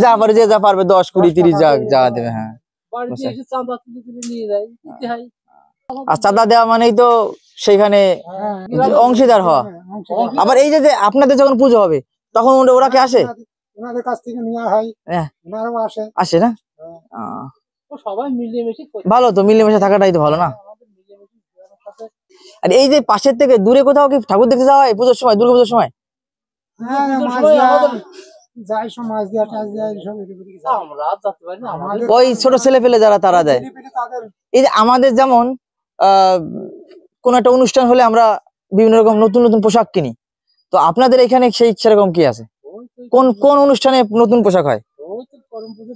যা পারে, যে যা পারবে, 10, 20, 30 যা দেবে। হ্যাঁ, বাড়িতে এসে চাঁদা তুলে নিয়ে যায়, দিতে হয়। আর চাঁদা দেওয়া মানেই তো সেইখানে অংশীদার হওয়া। আবার এই যে আপনাদের যখন পুজো হবে, তখন ওরা কে আসে? ওনাদের কাছ থেকে নেওয়া হয়, ওনারাও আসে না? সবাই মিলেমিশে। ভালো তো, মিলেমিশে থাকাটাই তো ভালো না? আর এই যে পাশের থেকে দূরে কোথাও কি ঠাকুর দেখতে যাওয়া হয় পুজোর সময়, দুর্গাপুজোর সময়? ওই ছোট ছেলে পেলে যারা, তারা দেয়। এই যে আমাদের যেমন কোন একটা অনুষ্ঠান হলে আমরা বিভিন্ন রকম নতুন নতুন পোশাক কিনি, তো আপনাদের এখানে সেই সেরকম কি আছে? কোন কোন অনুষ্ঠানে নতুন পোশাক হয়? করম পুজো,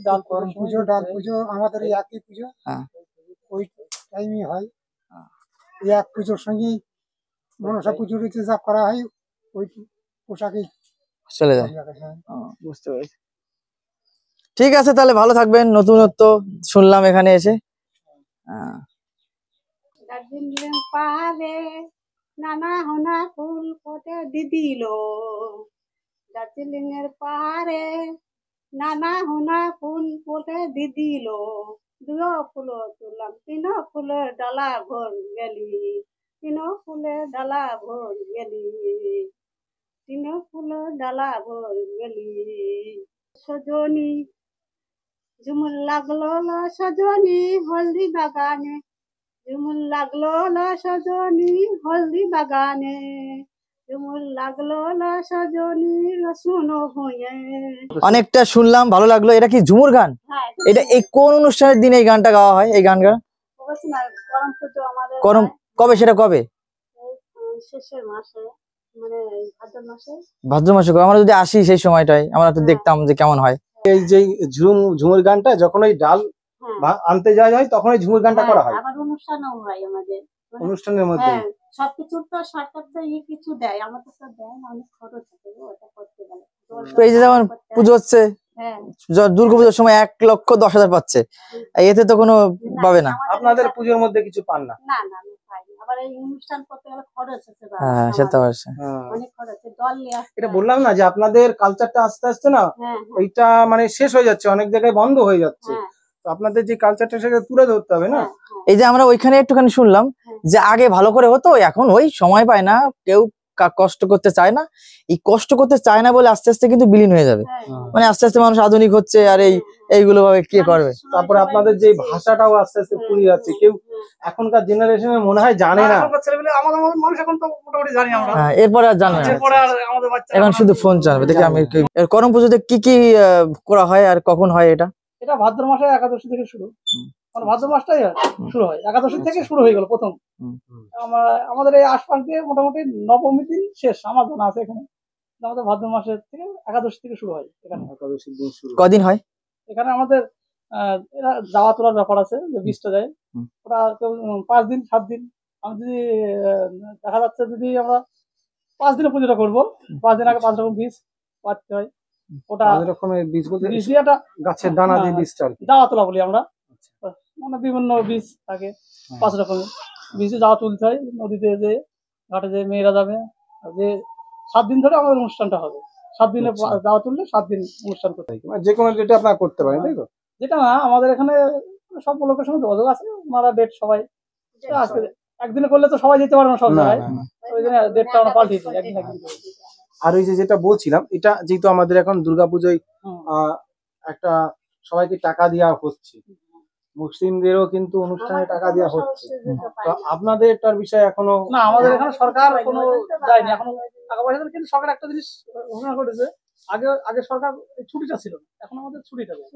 ডাল পুজো, আমাদের একই পুজো, ওই টাইমই হয়। এক পুজোর সঙ্গে মনসা পুজোর যা করা হয়, ওই পোশাকেই চলে যায়। বুঝতে পেরেছি। ঠিক আছে, তাহলে ভালো থাকবেন। নতুনত্ব শুনলাম এখানে এসে। দার্জিলিং পাহাড়ে নানা হোনা ফুল ফোটে দিদিল, দার্জিলিং এর পাহাড়ে নানা হোনা ফুল ফোটে দিদিল, দুটো ফুল তুললাম, তিন ফুলের ডালা ভর গেলি, তিন ফুলের ডালা ভর গেলি, তিন ফুলের ডালা ভর গেলি। সজনী ঝুমুর লাগলো লো সজনী হলদি বাগানে, ঝুমুর লাগলো লো সজনী হলদি বাগানে, ঝুমুর লাগলো লো সজনী রসুন হয়ে। অনেকটা শুনলাম, ভালো লাগলো। এটা কি ঝুমুর গান? হ্যাঁ, এটা এই কোন অনুষ্ঠানের দিন এই গানটা গাওয়া হয়? এই গান গান করম পুজো আমাদের করম হয় কবে? সেটা কবে? এই শেষের মাসে, মানে এই ভাদ্র মাসে। ভাদ্র মাসে কবে? আমরা যদি আসি সেই সময়টায় আমরা তো দেখতাম যে কেমন হয়। এই যে ঝুমুর গানটা যখন ওই ডাল আনতে যাওয়া হয় তখন ওই ঝুমুর গানটা করা হয় আবার অনুষ্ঠানও হয় আমাদের, মানে অনুষ্ঠানের মধ্যে। হ্যাঁ, সবকিছুর তো সরকার তো কিছু দেয়, আমাদের তো দেয় না, অনেক খরচ আছে গো ওটা করতে গেলে। তো এই যে যেমন পুজো হচ্ছে, হ্যাঁ, দুর্গাপুজোর সময় 1,10,000 পাচ্ছে, এতে তো কোনো পাবে না। আপনাদের পুজোর মধ্যে কিছু পান না? না না, আমি পাই না। আবার এই অনুষ্ঠান করতে গেলে খরচ আছে বাবা, হ্যাঁ, সেটা আছে। অনেক খরচ আছে, দল নিয়ে আসতে এটা হয়। বললাম না যে আপনাদের কালচারটা আস্তে আস্তে না হ্যাঁ, এইটা মানে শেষ হয়ে যাচ্ছে, অনেক জায়গায় বন্ধ হয়ে যাচ্ছে। হ্যাঁ, তো আপনাদের যে কালচারটা সেটা তুলে ধরতে হবে না। এই যে আমরা ওইখানে একটুখানি শুনলাম যে আগে ভালো করে হতো, এখন ওই সময় পায় না, কেউ কষ্ট করতে চায় না। এই কষ্ট করতে চায় না বলে আস্তে আস্তে কিন্তু বিলীন হয়ে যাবে, মানে আস্তে আস্তে মানুষ আধুনিক হচ্ছে, আর এইগুলো ভাবে কি করবে। তারপরে আপনাদের যে ভাষাটাও আস্তে আস্তে ফুরিয়ে যাচ্ছে, কেউ এখনকার জেনারেশনে মনে হয় জানে না। আমাদের মানুষ এখন তো মোটামুটি জানি আমরা। হ্যাঁ, এরপরে আর জানে না, এরপরে আর আমাদের বাচ্চা এখন শুধু ফোন চালাবে। দেখি আমি করম পুজোতে কি কি করা হয় আর কখন হয় এটা? এটা ভাদ্র মাসে একাদশী থেকে শুরু, মানে ভাদ্র মাসটাই শুরু হয়, একাদশী থেকে শুরু হয়ে গেল প্রথম। আমাদের এই আশপাশ দিয়ে মোটামুটি নবমী দিন শেষ আমার জানা আছে এখানে। আমাদের ভাদ্র মাসের থেকে একাদশী থেকে শুরু হয় এখানে। একাদশীর দিন শুরু কদিন হয় এখানে আমাদের? এরা যাওয়া তোলার ব্যাপার আছে, যে বীজটা দেয় ওরা 5 দিন 7 দিন। আমি যদি দেখা যাচ্ছে যদি আমরা 5 দিনে পুজোটা করবো, 5 দিন আগে 5 রকম বীজ পাঠতে হয়। ওটা রকমের বীজ বলতে বীজ দিয়ে একটা গাছের দানা দিয়ে বীজটা দাওয়া তোলা বলি আমরা, মানে বিভিন্ন বীজ থাকে 5 রকমের বীজে দাওয়া তুলতে হয়। নদীতে যে ঘাটে যে মেয়েরা যাবে, যে 7 দিন ধরে আমাদের অনুষ্ঠানটা হবে। 7 দিনে দাওয়া তুললে 7 দিন অনুষ্ঠান করতে হয়। যে কোনো ডেটে আপনারা করতে পারেন, তাই তো? যেটা না, আমাদের এখানে সব লোকের সঙ্গে যোগাযোগ আছে, ওনারা ডেট সবাই আজকে একদিনে করলে তো সবাই যেতে পারবে না সব জায়গায়, ওই জন্য ডেটটা আমরা পাল্টিয়েছি একদিন একদিন। আর ওই যে যেটা বলছিলাম, এটা যেহেতু আমাদের এখন দুর্গাপুজোয় একটা সবাইকে টাকা দেওয়া হচ্ছে, মুসলিমদেরও কিন্তু অনুষ্ঠানে টাকা দেওয়া হচ্ছে, তো আপনাদের এটার বিষয়ে এখনো না, আমাদের এখানে সরকার কোনো যায়নি এখনো টাকা পয়সা। কিন্তু সরকার একটা জিনিস ঘোষণা করেছে, আগে আগে সরকার ছুটিটা ছিল, এখন আমাদের ছুটিটা দেয়।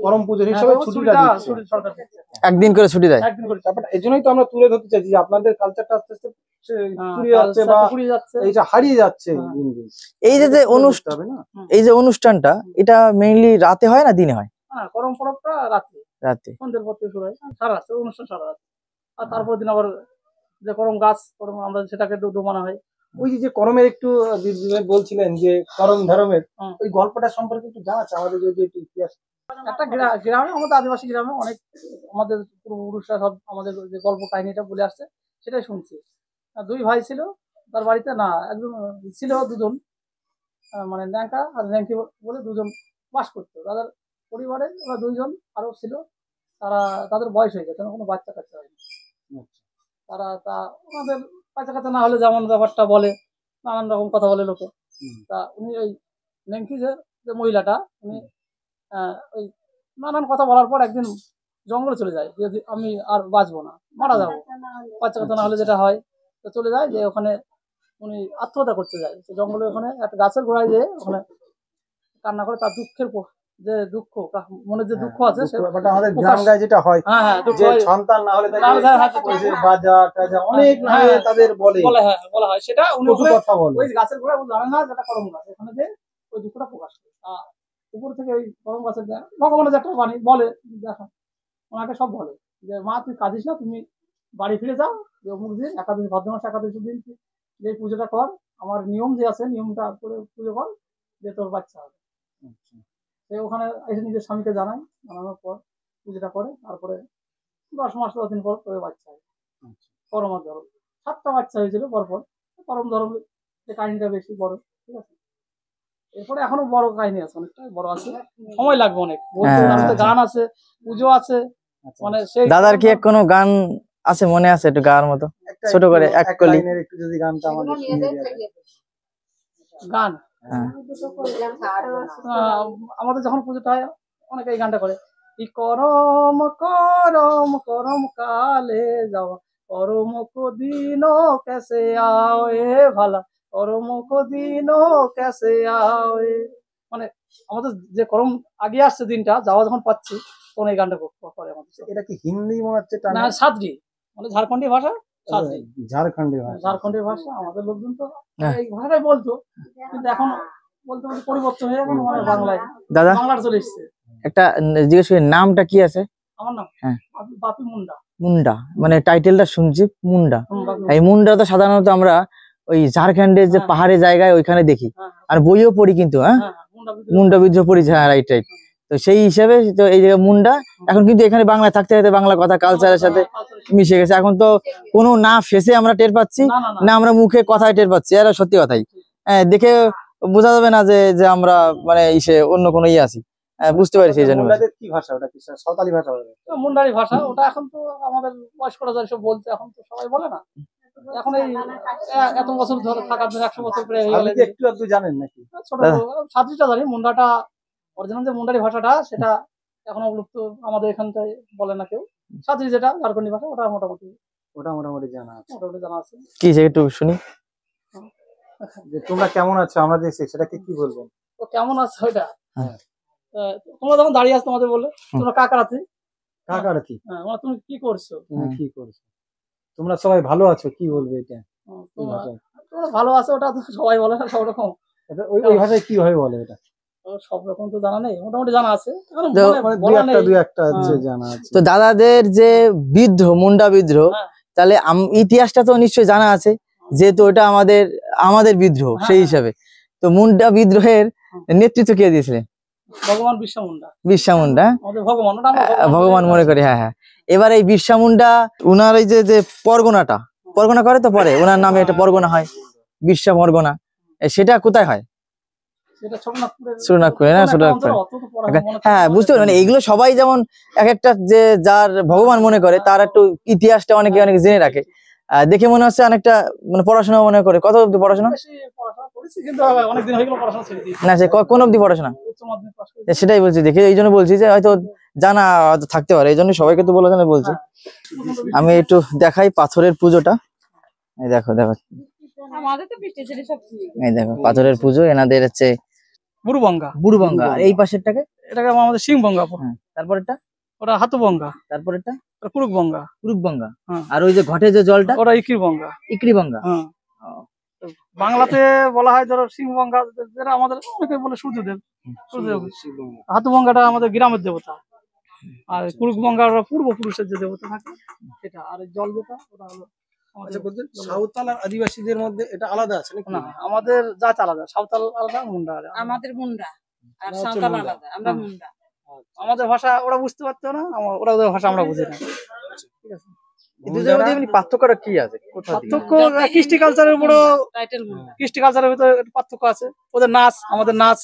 করম পুজোর হিসেবে ছুটিটা দিচ্ছে, সরকার দিচ্ছে, একদিন করে ছুটি দেয়। একদিন করে। এই জন্যই তো আমরা তুলে ধরতে চাইছি যে আপনাদের কালচারটা আস্তে আস্তে ফুরিয়ে যাচ্ছে বা এইটা হারিয়ে যাচ্ছে দিন দিন। এই যে অনুষ্ঠান, এই যে অনুষ্ঠানটা, এটা মেইনলি রাতে হয় না দিনে হয়? হ্যাঁ, করম পরবটা রাতে, রাতে সন্ধ্যের পর থেকে শুরু হয়, সারা রাত অনুষ্ঠান, সারা রাত। আর তারপর দিন আবার যে করম গাছ, করম আমরা সেটাকে ডুবানো হয়। ওই যে করমের একটু বলছিলেন যে করম ধর্মের ওই গল্পটা সম্পর্কে একটু জানাচ্ছে আমাদের, যে একটু ইতিহাস। একটা গ্রামে, আমাদের আদিবাসী গ্রামে অনেক আমাদের পূর্বপুরুষরা সব আমাদের যে গল্প কাহিনীটা বলে আসছে সেটাই শুনছি। 2 ভাই ছিল, তার বাড়িতে না একজন ছিল, 2জন, মানে ন্যাংকা আর ন্যাংকি বলে 2জন বাস করতো। তাদের পরিবারে ওরা 2জন আরো ছিল, তাদের বয়স হয়ে গেছে, কোনো বাচ্চা কাচ্চা হয়নি। তা ওনাদের বাচ্চা কাচ্চা না হলে যেমন ব্যাপারটা বলে, নানান রকম কথা বলে লোকে। তা উনি ওই ন্যাংকি যে মহিলাটা, উনি ওই নানান কথা বলার পর একদিন জঙ্গলে চলে যায়, যে আমি আর বাঁচবো না, মারা যাবো, বাচ্চা কাচ্চা না হলে যেটা হয়। তো চলে যায়, যে ওখানে উনি আত্মহত্যা করতে যায়। জঙ্গলে ওখানে একটা গাছের গোড়ায় যেয়ে ওখানে কান্না করে, তার দুঃখের যে দুঃখ, মনে যে দুঃখ আছে, আমাদের গ্রামে যেটা হয়, যে সন্তান না হলে বাজা টাজা অনেক তাদের বলা হয়, সেটা উনি ওই গাছের গোড়ায় জানেন না, যেটা করম গাছ, ওখানে যে ওই দুঃখটা প্রকাশ করে। উপর থেকে ওই করম গাছের ভগবানের যে একটা বাণী বলে, দেখো ওনাকে সব বলে যে মা তুই কাঁদিস না, তুমি বাড়ি ফিরে যাও, অমুক দিন একাদশী, ভাদ্র মাসে একাদশী দিন যে পুজোটা কর, আমার নিয়ম যে আছে নিয়মটা করে পুজো কর, যে তোর বাচ্চা হবে। সে ওখানে এসে নিজের স্বামীকে জানায়, জানানোর পর পুজোটা করে, তারপরে 10 মাস 10 দিন পর তোর বাচ্চা হয়। করম ধরম 7টা বাচ্চা হয়েছিল পরপর। করম ধরম যে কাহিনীটা বেশি বড়, ঠিক আছে। এরপরে এখনো বড় কাহিনী আছে, অনেকটা বড় আছে, সময় লাগবে অনেক। গান আছে, পুজো আছে, মানে সেই দাদার কি কোনো গান আছে মনে আছে একটু গাওয়ার মতো, ছোট করে এক কলি? একটু যদি গানটা আমাদের গান আমাদের যখন পুজোটা হয় অনেকে এই গানটা করে, কি করম করম করম কালে যাওয়া করম কো দিনো কেসে আও এ ভালা করম কো দিনো কেসে আও এ। মানে আমাদের যে করম আগে আসছে দিনটা যাওয়া যখন পাচ্ছি তখন এই গানটা করে আমাদের। এটা কি হিন্দি মনে হচ্ছে? না, সাদরি মানে ঝাড়খণ্ডী ভাষা, সাদরি ঝাড়খণ্ডী ভাষা। ঝাড়খণ্ডী ভাষা। আমাদের লোকজন তো এই ভাষাটাই বলতো, কিন্তু এখন বলতে বলতে পরিবর্তন হয়ে এখন মানে বাংলায় দাদা বাংলার চলে এসছে। একটা জিজ্ঞেস করি, নামটা কি আছে? আমার নাম হ্যাঁ বাপি মুন্ডা। মুন্ডা, মানে টাইটেলটা শুনছি মুন্ডা। বাপি এই মুন্ডা তো সাধারণত আমরা ওই ঝাড়খণ্ডের যে পাহাড়ি জায়গায় ওইখানে দেখি, আর বইও পড়ি কিন্তু। হ্যাঁ মুন্ডা বিদ্রোহ পড়েছে, হ্যাঁ রাইট রাইট। তো সেই হিসাবে তো এই জায়গায় মুন্ডা এখন কিন্তু এখানে বাংলায় থাকতে থাকতে বাংলা কথা কালচারের সাথে মিশে গেছে। এখন তো কোনো না ফেসে আমরা টের পাচ্ছি, না আমরা মুখে কথায় টের পাচ্ছি। আর সত্যি কথাই, হ্যাঁ দেখে বোঝা যাবে না যে যে আমরা মানে ইসে অন্য কোনো ইয়ে আছি, বুঝতে পারি সেই জন্য। মুন্ডাদের কি ভাষা? ওটা কি সাঁওতালি ভাষা? মুন্ডারি ভাষা ওটা। এখন তো আমাদের বয়স্করা যারা সব বলতে, এখন তো সবাই বলে না। এখন এই এত বছর ধরে থাকার জন্য 100 বছর পরে হয়ে গেলে একটু একটু জানেন নাকি? ছোট সাদরিটা জানি। মুন্ডাটা অরিজিনাল যে মুন্ডারি ভাষাটা সেটা এখন অবলুপ্ত, আমাদের এখানটায় বলে না কেউ। সাদরি যেটা ঝাড়খণ্ডী ভাষা ওটা মোটামুটি জানা আছে। মোটামুটি জানা আছে। কি সে একটু শুনি। যে তোমরা কেমন আছো, আমরা দেখছি সেটাকে কি বলবো? তো কেমন আছে ওইটা? তোমরা যখন দাঁড়িয়ে আছো তোমাদের বলে তোমরা কাকারাতি। কাকারাতি? হ্যাঁ, তুমি কি করছো? তুমি কি করছো? তোমরা সবাই ভালো আছো, কি বলবে এটা? তোমরা ভালো আছো ওটা তো সবাই বলে না সব রকম। ওই ভাষায় কি হয় বলে এটা? সব রকম তো জানা নেই, মোটামুটি জানা আছে। দুই একটা জানা আছে। তো দাদাদের যে বিদ্রোহ, মুন্ডা বিদ্রোহ, তাহলে ইতিহাসটা তো নিশ্চয়ই জানা আছে, যেহেতু ওটা আমাদের বিদ্রোহ সেই হিসাবে। তো মুন্ডা বিদ্রোহের নেতৃত্ব কে দিয়েছিলেন? ভগবান বিরসা মুন্ডা। বিরসা মুন্ডা ভগবান মনে করি। হ্যাঁ হ্যাঁ। এবার এই বিরসা মুন্ডা উনার এই যে পরগনা করে তো পরে ওনার নামে একটা পরগনা হয়, বিরসা পরগনা। সেটা কোথায় হয়? ছোটনাগপুরে না? ছোটনাগপুরে। হ্যাঁ বুঝতে পারি। মানে এইগুলো সবাই যেমন এক একটা যে যার ভগবান মনে করে তার একটু ইতিহাসটা অনেকে জেনে রাখে। দেখে মনে হচ্ছে অনেকটা মানে পড়াশোনা মনে করে। কত অব্দি পড়াশোনা? না সে কোন অব্দি পড়াশোনা? সেটাই বলছি, দেখে এই জন্য বলছি যে হয়তো জানা থাকতে পারে, এই জন্য সবাইকে তো বলা জানা বলছি। আমি একটু দেখাই পাথরের পুজোটা। এই দেখো দেখো, এই দেখো পাথরের পুজো এনাদের হচ্ছে বুড়ুবঙ্গা। এই পাশেরটাকে এটাকে আমাদের সিংবঙ্গা। তারপরেরটা ওটা হাতুবঙ্গা। তারপরেরটা কুরুকবঙ্গা। কুরুকবঙ্গা। আর ওই যে ঘটে যে জলটা ওটা ইকরিবঙ্গা। ইকরিবঙ্গা। বাংলাতে বলা হয় ধরো সিংবঙ্গা, যেটা আমাদের অনেকে বলে সূর্যদেব। হাতুবঙ্গাটা আমাদের গ্রামের দেবতা, আর কুরুকবঙ্গা পূর্বপুরুষের যে দেবতা থাকে সেটা। আর জল যেটা ওটা হলো সাঁওতাল আর আদিবাসীদের মধ্যে এটা আলাদা আছে নাকি? না, আমাদের জাত আলাদা। সাঁওতাল আলাদা, মুন্ডা আলাদা। আমাদের মুন্ডা আর সাঁওতাল আলাদা, আমরা মুন্ডা। আমাদের ভাষা ওরা বুঝতে পারতো না, ওরা ওদের ভাষা আমরা বুঝি না। ঠিক আছে। পার্থক্যটা কি আছে? পার্থক্য কৃষ্টি কালচারের উপর, কৃষ্টি কালচারের ভিতরে পার্থক্য আছে। ওদের নাচ, আমাদের নাচ।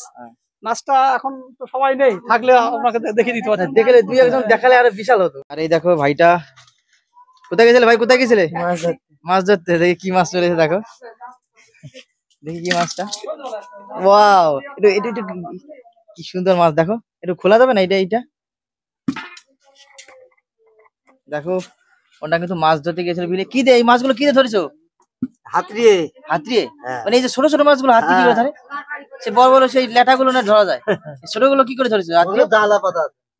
নাচটা এখন তো সবাই নেই, থাকলে আপনাকে দেখিয়ে দিতে পারতেন। দেখলে দুই একজন দেখালে আরো বিশাল হতো। আর এই দেখো ভাইটা কোথায় গেছিলে? ভাই কোথায় গেছিলে? মাছ ধরতে। দেখি কি মাছ চলেছে, দেখো দেখি কি মাছটা। ওয়াও, এটা কি সুন্দর মাছ। দেখো একটু খোলা যাবে না? এইটা দেখো, ওটা কিন্তু মাছ ধরতে গেছিল বিলে। কি দিয়ে এই মাছগুলো কি দিয়ে ধরেছো? হাতড়িয়ে। হাতড়িয়ে? মানে এই যে ছোট ছোট মাছগুলো হাত দিয়ে কি করে ধরে? সে বড় বড় সেই ল্যাটাগুলো না ধরা যায়, ছোটগুলো কি করে ধরেছো?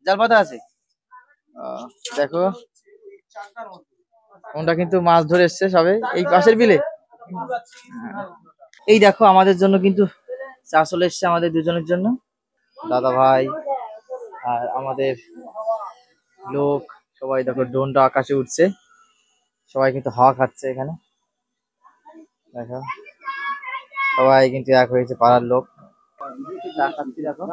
জাল পাতা আছে। দেখো ওটা কিন্তু মাছ ধরে এসছে সবে এই পাশের বিলে। এই দেখো আমাদের জন্য কিন্তু চা চলে এসছে, আমাদের দুজনের জন্য, দাদা ভাই আর আমাদের লোক সবাই। দেখো ড্রোনটা আকাশে উঠছে, সবাই কিন্তু হাওয়া খাচ্ছে এখানে। দেখো সবাই কিন্তু এক হয়েছে, পাড়ার লোক চা খাচ্ছি। দেখো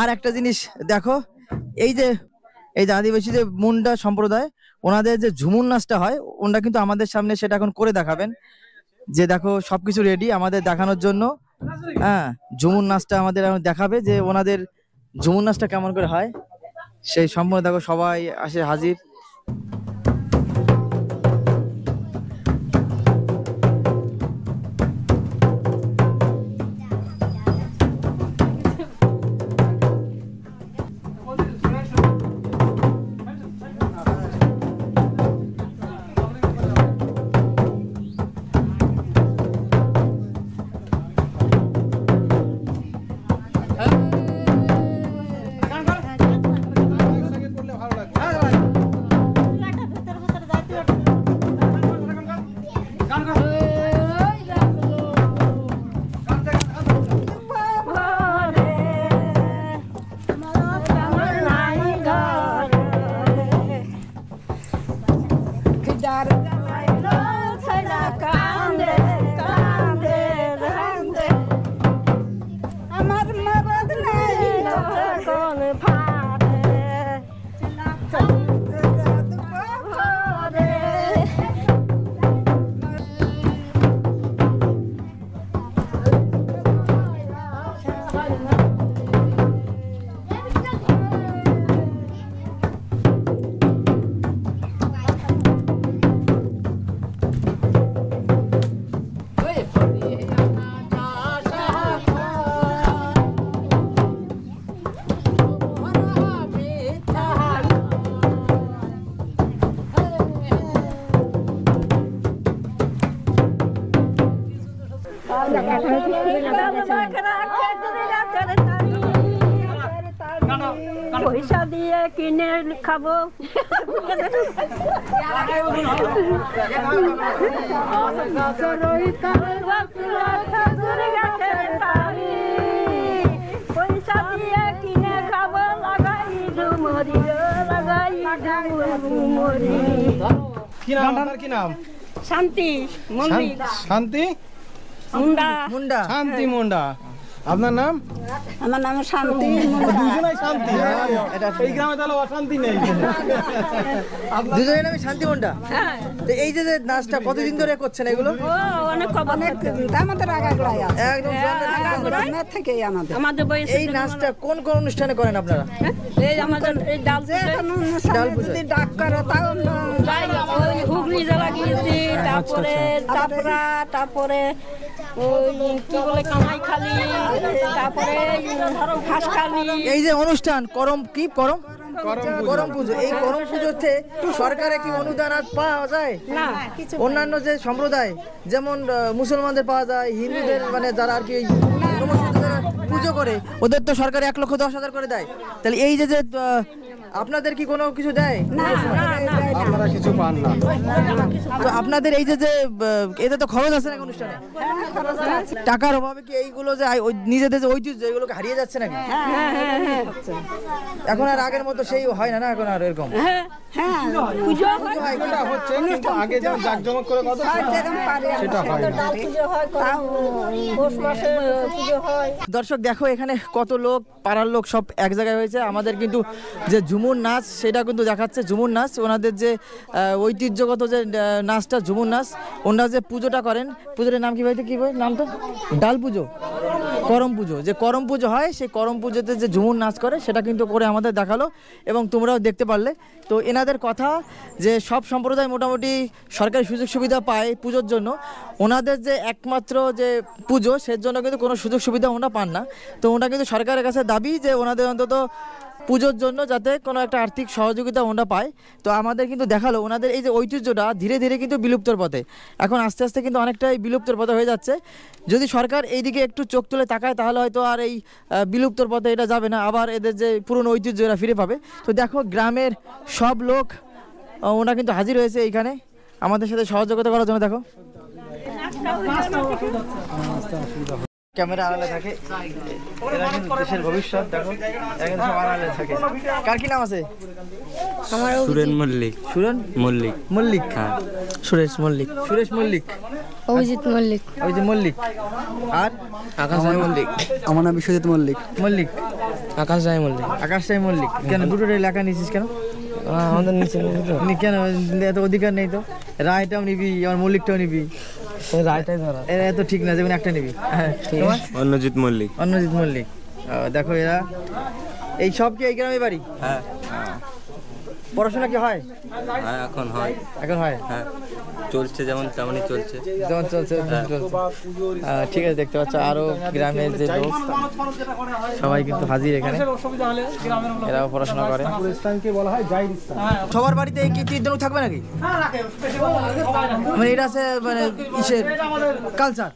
আর একটা জিনিস দেখো, এই যে আদিবাসী যে মুন্ডা সম্প্রদায়, ওনাদের যে ঝুমুর নাচটা হয়, ওনারা কিন্তু আমাদের সামনে সেটা এখন করে দেখাবেন। যে দেখো সবকিছু রেডি আমাদের দেখানোর জন্য। হ্যাঁ, ঝুমুর নাচটা আমাদের এখন দেখাবে, যে ওনাদের ঝুমুর নাচটা কেমন করে হয় সেই সম্বন্ধে। দেখো সবাই আসে হাজির। আর জ্বালাইলো ছেলা কান্দে কান্দে কান্দে আমার মরদ নাই কোন ফারে পয়সা দিয়ে কিনে খাবো পয়সা দিয়ে কিনে খাবো লাগাই ঝুমরি লাগাই ঝুমরি। কি নাম আপনার, কি নাম? শান্তি মন্দির শান্তি মুন্ডা মুন্ডা শান্তি মুন্ডা। আপনার নাম? আমার নাম শান্তি দুজনেই শান্তি। এই গ্রামে তাহলে অশান্তি নেই। দুজনের নামে শান্তি মুন্ডা। তো এই যে যে নাচটা কতদিন ধরে করছেন এগুলো? অনেক আমাদের আগাগোড়ায় আছে একদম আগাগোড়ায় থেকেই আমাদের বয়স। এই নাচটা কোন কোন অনুষ্ঠানে করেন আপনারা? এই আমাদের এই ডাল যদি ডাক করে তাও ওই হুগলি জেলা গিয়েছি, তারপরে চাপড়া, তারপরে ওই কি বলে কামাইখালি, তারপরে ধরো ঘাসখালি। এই যে অনুষ্ঠান করম কি করম করম পুজো, এই করম পুজোতে সরকারে কি অনুদান আর পাওয়া যায়? না, অন্যান্য যে সম্প্রদায় যেমন মুসলমানদের পাওয়া যায়, হিন্দুদের মানে যারা আর কি পুজো করে ওদের তো সরকার 1,10,000 করে দেয়। তাহলে এই যে যে আপনাদের কি কোনো কিছু দেয়? আপনারা কিছু পান না। তো আপনাদের এই যে যে এতে তো খরচ আছে না অনুষ্ঠানে? টাকার অভাবে কি এইগুলো যে নিজেদের যে ঐতিহ্য এগুলোকে হারিয়ে যাচ্ছে নাকি? এখন আর আগের মতো সেই হয় না, না এখন আর এরকম পুজো হচ্ছে, কিন্তু আগে যেমন জাঁকজমক করে কথা সেটা হয় না। দর্শক দেখো এখানে কত লোক, পাড়ার লোক সব এক জায়গায় হয়েছে। আমাদের কিন্তু যে ঝুমুর নাচ সেটা কিন্তু দেখাচ্ছে। ঝুমুর নাচ ওনাদের যে ঐতিহ্যগত যে নাচটা ঝুমুর নাচ, ওনারা যে পুজোটা করেন, পুজোটার নাম কি ভাই? কি ভাই নাম তো? ডাল পুজো, করম পুজো। যে করম পুজো হয় সেই করম পুজোতে যে ঝুমুর নাচ করে সেটা কিন্তু করে আমাদের দেখালো এবং তোমরাও দেখতে পারলে। তো এনাদের কথা যে সব সম্প্রদায় মোটামুটি সরকারি সুযোগ সুবিধা পায় পুজোর জন্য, ওনাদের যে একমাত্র যে পুজো সের জন্য কিন্তু কোনো সুযোগ সুবিধা ওনারা পান না। তো ওনারা কিন্তু সরকারের কাছে দাবি যে ওনাদের অন্তত পুজোর জন্য যাতে কোনো একটা আর্থিক সহযোগিতা ওনারা পায়। তো আমাদের কিন্তু দেখালো ওনাদের এই যে ঐতিহ্যটা ধীরে ধীরে কিন্তু বিলুপ্তর পথে, এখন আস্তে আস্তে কিন্তু অনেকটাই বিলুপ্তর পথে হয়ে যাচ্ছে। যদি সরকার এইদিকে একটু চোখ তুলে তাকায় তাহলে হয়তো আর এই বিলুপ্তর পথে এটা যাবে না, আবার এদের যে পুরনো ঐতিহ্য এরা ফিরে পাবে। তো দেখো গ্রামের সব লোক ওনারা কিন্তু হাজির হয়েছে এইখানে আমাদের সাথে সহযোগিতা করার জন্য। দেখো ক্যামেরা আড়ালে থাকে, এরা কিন্তু দেশের ভবিষ্যৎ। দেখো এরা কিন্তু সব আড়ালে থাকে। কার কি নাম আছে? আমার সুরেন মল্লিক। সুরেন মল্লিক মল্লিক। হ্যাঁ। সুরেশ মল্লিক। সুরেশ মল্লিক। অভিজিৎ মল্লিক। অভিজিৎ মল্লিক। আর আকাশ রায় মল্লিক। আমার নাম বিশ্বজিৎ মল্লিক। মল্লিক। আকাশ রায় মল্লিক। আকাশ রায় মল্লিক। কেন দুটো লেখা নিয়েছিস কেন? আমাদের নিচে কেন এত অধিকার নেই তো? রায়টাও নিবি আর মল্লিকটাও নিবি, রায়টাই ধরা এত ঠিক না, যেমন একটা নিবি। অন্নজিৎ মল্লিক। অন্নজিৎ মল্লিক। দেখো এরা এই সব কি এই গ্রামে বাড়ি? হ্যাঁ। পড়াশোনা কি হয়? হ্যাঁ এখন হয়। এখন হয়? হ্যাঁ চলছে, যেমন তেমনই চলছে। যেমন চলছে চলছে। ঠিক আছে, দেখতে পাচ্ছ আরো গ্রামের যে লোক সবাই কিন্তু হাজির এখানে, এরাও পড়াশোনা করে। সবার বাড়িতে কি তীর ধনুক থাকবে নাকি? মানে এটা আছে মানে ইসের কালচার।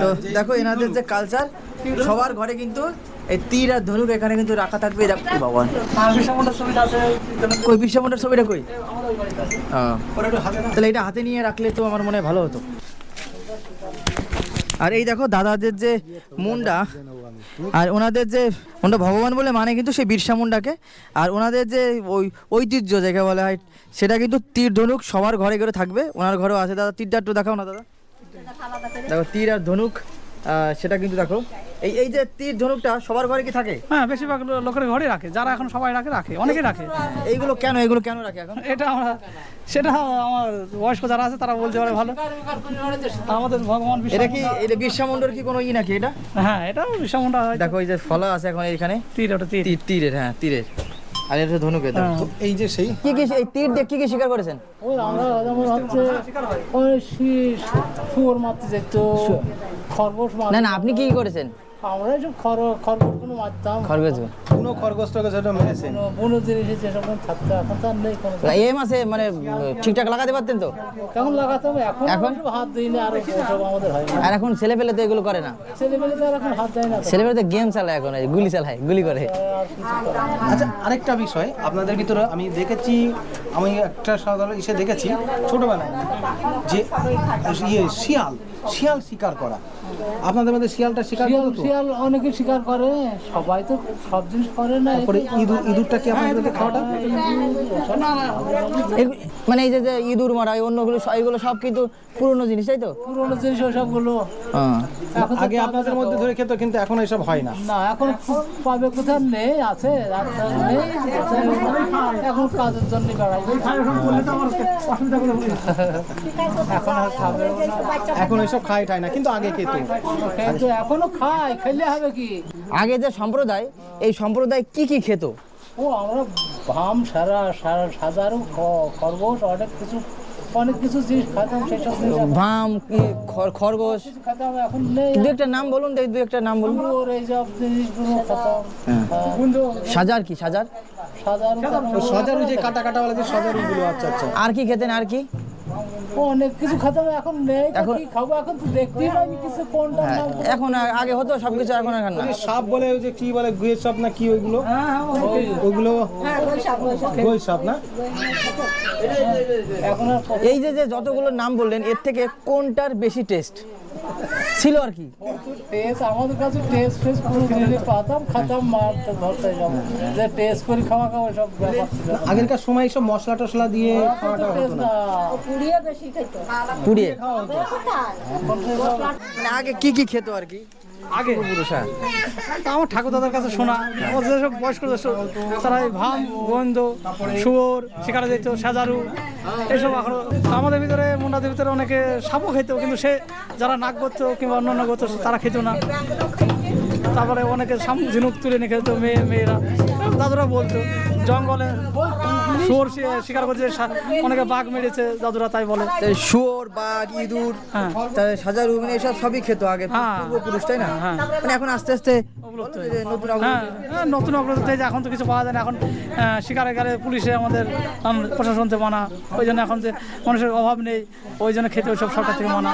তো দেখো এনাদের যে কালচার, সবার ঘরে কিন্তু এই তীর আর ধনুক এখানে কিন্তু রাখা থাকবে। বাবা কই বিরসা মুন্ডার ছবিটা কই? তাহলে এটা হাতে নিয়ে রাখলে তো আমার মনে হয় ভালো হতো। আর এই দেখো দাদাদের যে মুন্ডা, আর ওনাদের যে ওনারা ভগবান বলে মানে কিন্তু সেই বিরসা মুন্ডাকে। আর ওনাদের যে ওই ঐতিহ্য যাকে বলা হয় সেটা কিন্তু তীর ধনুক সবার ঘরে ঘরে থাকবে, ওনার ঘরেও আছে। দাদা তীরটা একটু দেখাও না দাদা, দেখো তীর আর ধনুক সেটা কিন্তু দেখো। এই যে তীর ধনুকটা সবার ঘরে কি থাকে? হ্যাঁ, বেশিরভাগ লোকের ঘরে রাখে, যারা এখন সবাই রাখে, অনেকে রাখে। এগুলো কেন রাখে এখন? এটা সেটা আমার বয়স্ক যারা আছে তারা বলতে পারে ভালো। আমাদের ভগবান এটা বিরসা মুন্ডার কি কোনো নাকি এটা? হ্যাঁ, এটা বিরসা মুন্ডা। দেখো এই যে ফলা আছে এখন এখানে তীরের, হ্যাঁ তীরের, আর এটা ধনুকের। এই যে সেই কি এই তীর দিয়ে কি শিকার করেছেন? আমরা হচ্ছে ওই শুয়োর মারতে যেত, খরগোশ মারতে। না আপনি কি করেছেন? আমরা এইসব খরগোশগুলো মারতাম। কোনো খরগোশটাকে যেটা মেরেছেন, কোনো জিনিস যেসব থাকতো, এখন তো আর নেই কোনো। এই মাসে মানে ঠিকঠাক লাগাতে পারতেন তো? কেমন লাগাতে হবে এখন হাত দিই না, আর ওসব আমাদের হয় না। আর এখন ছেলেপেলে তো এগুলো করে না, ছেলেপেলে তো এখন হাত দেয় না, ছেলেপেলে তো গেম চালায়, এখন গুলি করে। আচ্ছা, আরেকটা বিষয় আপনাদের ভিতরে আমি দেখেছি, আমি একটা সাধারণ দেখেছি ছোটবেলায় যে শিয়াল শিকার করা। আপনাদের মধ্যে শিয়ালটা শিকার করতো? শিয়াল অনেকে শিকার করে, সবাই তো সব জিনিস করে না। তারপরে ইঁদুরটা কি আপনাদের খাওয়াটা? মানে এই যে ইঁদুর মারা অন্যগুলো এগুলো সব কিন্তু পুরনো জিনিস, তাই তো? পুরনো জিনিস ওসবগুলো আগে আপনাদের মধ্যে ধরে খেতো, কিন্তু এখন এসব হয় না। না, এখন পাবে কোথাও নেই, আছে নেই, এখন কাজের জন্য এখন আর খাবে, এখন এসব খায় না, কিন্তু আগে খেতো। এখনো খায়, খেলে হবে কি? আগে যে সম্প্রদায়, এই সম্প্রদায় কি খেত? আমরা ভাম, সাজারু, খরগোশ, অনেক কিছু জিনিস খাতাম। সেসব ভাম, খরগোশ খাতাম, এখন নেই। দু একটা নাম বলুন, দু একটা নাম বলুন। এইসব জিনিসগুলো খাতাম। সাজার কি? সাজারু যে কাটা যে সাজারুগুলো। আচ্ছা। আর কি খেতেন? আর কি অনেক কিছু খাতাম, এখন নেই। এখন খাবো, এখন তো দেখতেই পাইনি কিছু কোনটা। এখন আগে হতো সবকিছু, এখন আর না। সাপ বলে ওই যে কি বলে, গুয়ের সাপ না কি ওইগুলো? ওইগুলো গুই সাপ না? এখন এই যে যতগুলো নাম বললেন, এর থেকে কোনটার বেশি টেস্ট ছিল আর কি? আমাদের কাছে টেস্ট কোনো জিনিস পাতাম, খাতাম, মারতে ধরতে যাব, যে টেস্ট করে খাওয়া সব ব্যাপার ছিল। আগেরকার সময় সব মশলা টসলা দিয়ে খাওয়াটা হতো না, পুড়িয়ে বেশি খাইতো। পুড়িয়ে আগে কি খেত আর কি? আগে আমার ঠাকুর দাদার কাছে শোনা, যেসব বয়স্ক তারা ভাম, গোবিন্দ, শুয়োর শিকারে যেত, সাজারু, এইসব। এখন আমাদের ভিতরে, মুন্ডাদের ভিতরে অনেকে সাপও খেত, কিন্তু সে যারা নাক করতো কিংবা অন্যান্য করতো তারা খেত না। তারপরে অনেকে ঝিনুক তুলে নিয়ে খেত, মেয়েরা। দাদুরা বলতো জঙ্গলে শুয়োর শিকার করছে, অনেকে বাঘ মেরেছে, দাদুরা তাই বলে। শুয়োর, বাঘ, ইঁদুর, সাজারু, মানে এসব সবই খেত আগে পূর্বপুরুষ, তাই না? মানে এখন আস্তে আস্তে নতুন অগ্রগতি, এখন তো কিছু পাওয়া যায় না। এখন শিকারে গেলে পুলিশে আমাদের প্রশাসনতে মানা, ওই জন্য এখন যে মানুষের অভাব নেই, ওই জন্য খেতে ওইসব সরকার থেকে মানা।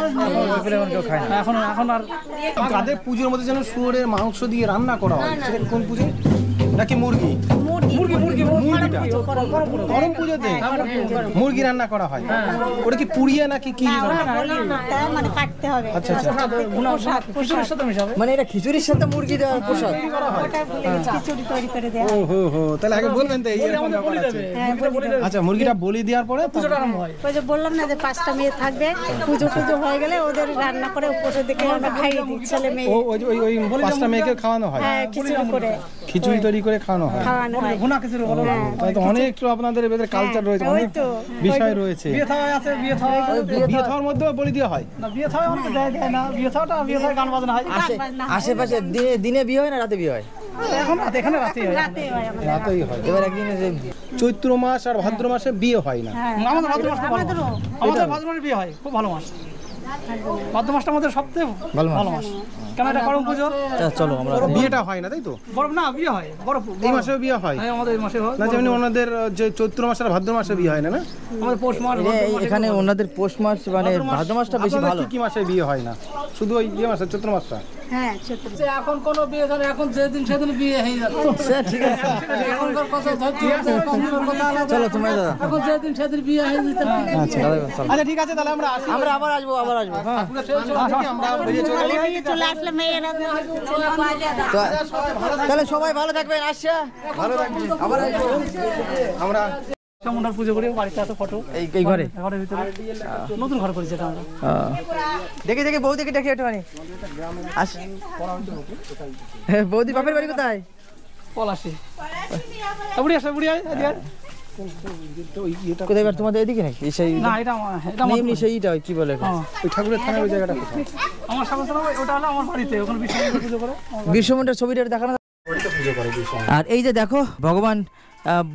কেউ খায় না এখন আর। তাদের পুজোর মধ্যে যেন শুয়োরের মাংস দিয়ে রান্না করা হয়, সেটা কোন পুজো নাকি? গরম পুজোতে মুরগি রান্না করা হয়, ওটা কি পুড়িয়ে নাকি কি? আচ্ছা, মানে এটা খিচুড়ির সাথে মুরগি দেওয়ার প্রসাদ। তাহলে আগে বলবেন তো। আচ্ছা, মুরগিটা বলি দেওয়ার পরে পুজোটা আরম্ভ হয়। ওই যে বললাম না যে 5টা মেয়ে থাকবে, পুজো হয়ে গেলে ওদের রান্না করে উপরে দেখে আমরা খাইয়ে দিই ছেলে মেয়ে। ওই 5টা মেয়েকে খাওয়ানো হয়, খিচুড়ি তৈরি করে খাওয়ানো হয়। তাই তো অনেক আপনাদের এদের কালচার রয়েছে, অনেক বিষয় রয়েছে। বিয়ে থাওয়ার মধ্যেও বলি দেওয়া হয় না, বিয়ে থাওয়া অনেকে দেয় না। বিয়ে থাওয়া গান বাজনা হয়। আশেপাশে দিনে বিয়ে হয় না রাতে বিয়ে হয়? এখন এখানে রাতেই হয়। এবার একদিন চৈত্র মাস আর ভাদ্র মাসে বিয়ে হয় না। আমাদের ভাদ্র মাসে বিয়ে হয়, খুব ভালো মাস। ভাদ্র মাসটা আমাদের সবচেয়ে ভালো মাস, কেন এটা করম পুজো। চলো আমরা বিয়েটা হয় না, তাই তো? বড় না, বিয়ে হয় বড়। এই মাসেও বিয়ে হয়? আমাদের এই মাসে হয় না, যেমনি ওনাদের যে চৈত্র মাস আর ভাদ্র মাসে বিয়ে হয় না? আমাদের পৌষ মাস। এখানে ওনাদের পৌষ মাস, মানে ভাদ্র মাসটা বেশি ভালো। কি মাসে বিয়ে হয় না? শুধু ওই মাসে, চৈত্র মাসটা। হ্যাঁ ছোট এখন কোনো বিয়ে ধরে এখন যেদিন সেদিন বিয়ে হয়ে যাচ্ছে ঠিক আছে এখনকার কথা ধরছি কথা আলাদা। চলো তোমার দাদা এখন যেদিন সেদিন বিয়ে হয়ে যেতে আচ্ছা দাদা চলো। আচ্ছা ঠিক আছে তাহলে আমরা আসি আমরা আবার আসবো হ্যাঁ আমরা বেরিয়ে চলে যাই। চলে আসলে মেয়েরা তো তাহলে সবাই ভালো থাকবেন আসছে ভালো থাকবেন আবার আসবো আমরা চামুন্ডার পুজো করি বাড়িতে এত ফটো এই ঘরে ঘরের ভিতরে নতুন ঘর করেছে এটা আমরা দেখে দেখে বৌদিকে দেখে একটুখানি আস বৌদি বাপের বাড়ি কোথায় পলাশি বুড়ি আসে বুড়ি আয় কোথায় এবার তোমাদের এদিকে নাকি সেই না এটা এটা এমনি সেইটা কি বলে ওই ঠাকুরের থানার ওই জায়গাটা কোথায়? আমার সামনে ওটা হলো আমার বাড়িতে ওখানে বিশ্বকর্মা পুজো করে বিশ্বমন্ডের ছবিটা দেখানো আর এই যে দেখো ভগবান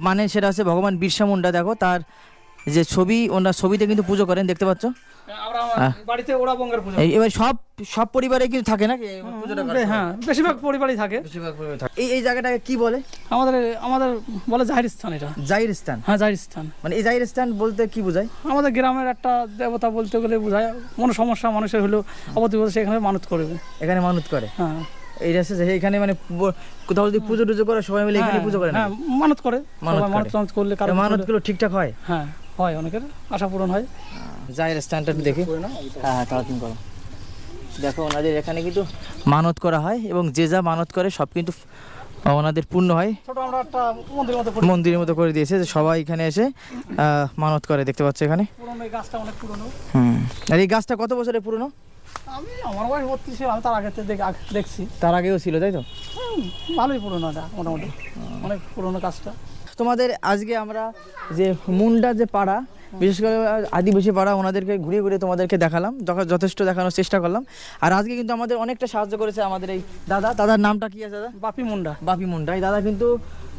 মানে সেটা হচ্ছে ভগবান বিরসা মুন্ডা দেখো তার যে ছবি ওনার ছবিতে কিন্তু পুজো করেন দেখতে পাচ্ছ আমরা বাড়িতে ওরা বঙ্গের পুজো এবার সব পরিবারে কিন্তু থাকে না পুজোটা হ্যাঁ বেশিরভাগ পরিবারই থাকে এই জায়গাটাকে কি বলে আমাদের বলে জাহির স্থান এটা জাহির স্থান হ্যাঁ জাহির স্থান মানে এই জাহির স্থান বলতে কি বোঝায় আমাদের গ্রামের একটা দেবতা বলতে গেলে বোঝায় কোনো সমস্যা মানুষের হলো আপত্তি বলতে সেখানে মানত করবে এখানে মানত করে হ্যাঁ এই রাস্তা এখানে মানে কোথাও যদি পুজো টুজো করে সবাই মিলে এখানে পুজো করে হ্যাঁ মানত করে মানত করলে কারো মানতগুলো ঠিকঠাক হয় হ্যাঁ হয় অনেকের আশা পূরণ হয় জাহির স্থানটা দেখি হ্যাঁ তাড়াতাড়ি করো দেখো ওনাদের এখানে কিন্তু মানত করা হয় এবং যে যা মানত করে সব কিন্তু ওনাদের পূর্ণ হয় ছোট আমরা একটা মন্দিরের মতো করে দিয়েছে যে সবাই এখানে এসে মানত করে দেখতে পাচ্ছ এখানে পুরনো এই গাছটা অনেক পুরনো আর এই গাছটা কত বছরের পুরনো আমার বয়স 32 ছিল আমি তার আগে দেখছি তার আগেও ছিল তাই তো ভালোই পুরনো এটা মোটামুটি অনেক পুরনো গাছটা তোমাদের আজকে আমরা যে মুন্ডা যে পাড়া বিশেষ করে আদিবাসী পাড়া ওনাদেরকে ঘুরে ঘুরে তোমাদেরকে দেখালাম যথেষ্ট দেখানোর চেষ্টা করলাম আর আজকে কিন্তু আমাদের অনেকটা সাহায্য করেছে আমাদের এই দাদার নামটা কি আছে দাদা বাপি মুন্ডা এই দাদা কিন্তু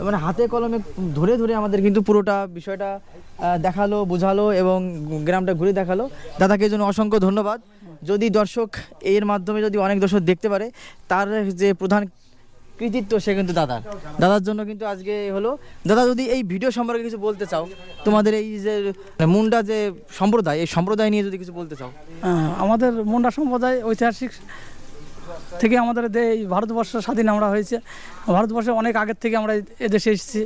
মানে হাতে কলমে ধরে ধরে আমাদের কিন্তু পুরোটা বিষয়টা দেখালো বোঝালো এবং গ্রামটা ঘুরে দেখালো দাদাকে এই জন্য অসংখ্য ধন্যবাদ যদি দর্শক এর মাধ্যমে যদি অনেক দর্শক দেখতে পারে তার যে প্রধান কৃতিত্ব সে কিন্তু দাদার জন্য কিন্তু আজকে হলো দাদা যদি এই ভিডিও সম্পর্কে কিছু বলতে চাও তোমাদের এই যে মুন্ডা যে সম্প্রদায় এই সম্প্রদায় নিয়ে যদি কিছু বলতে চাও আমাদের মুন্ডা সম্প্রদায় ঐতিহাসিক থেকে আমাদের এই ভারতবর্ষ স্বাধীন আমরা হয়েছে ভারতবর্ষে অনেক আগের থেকে আমরা এদেশে এসেছি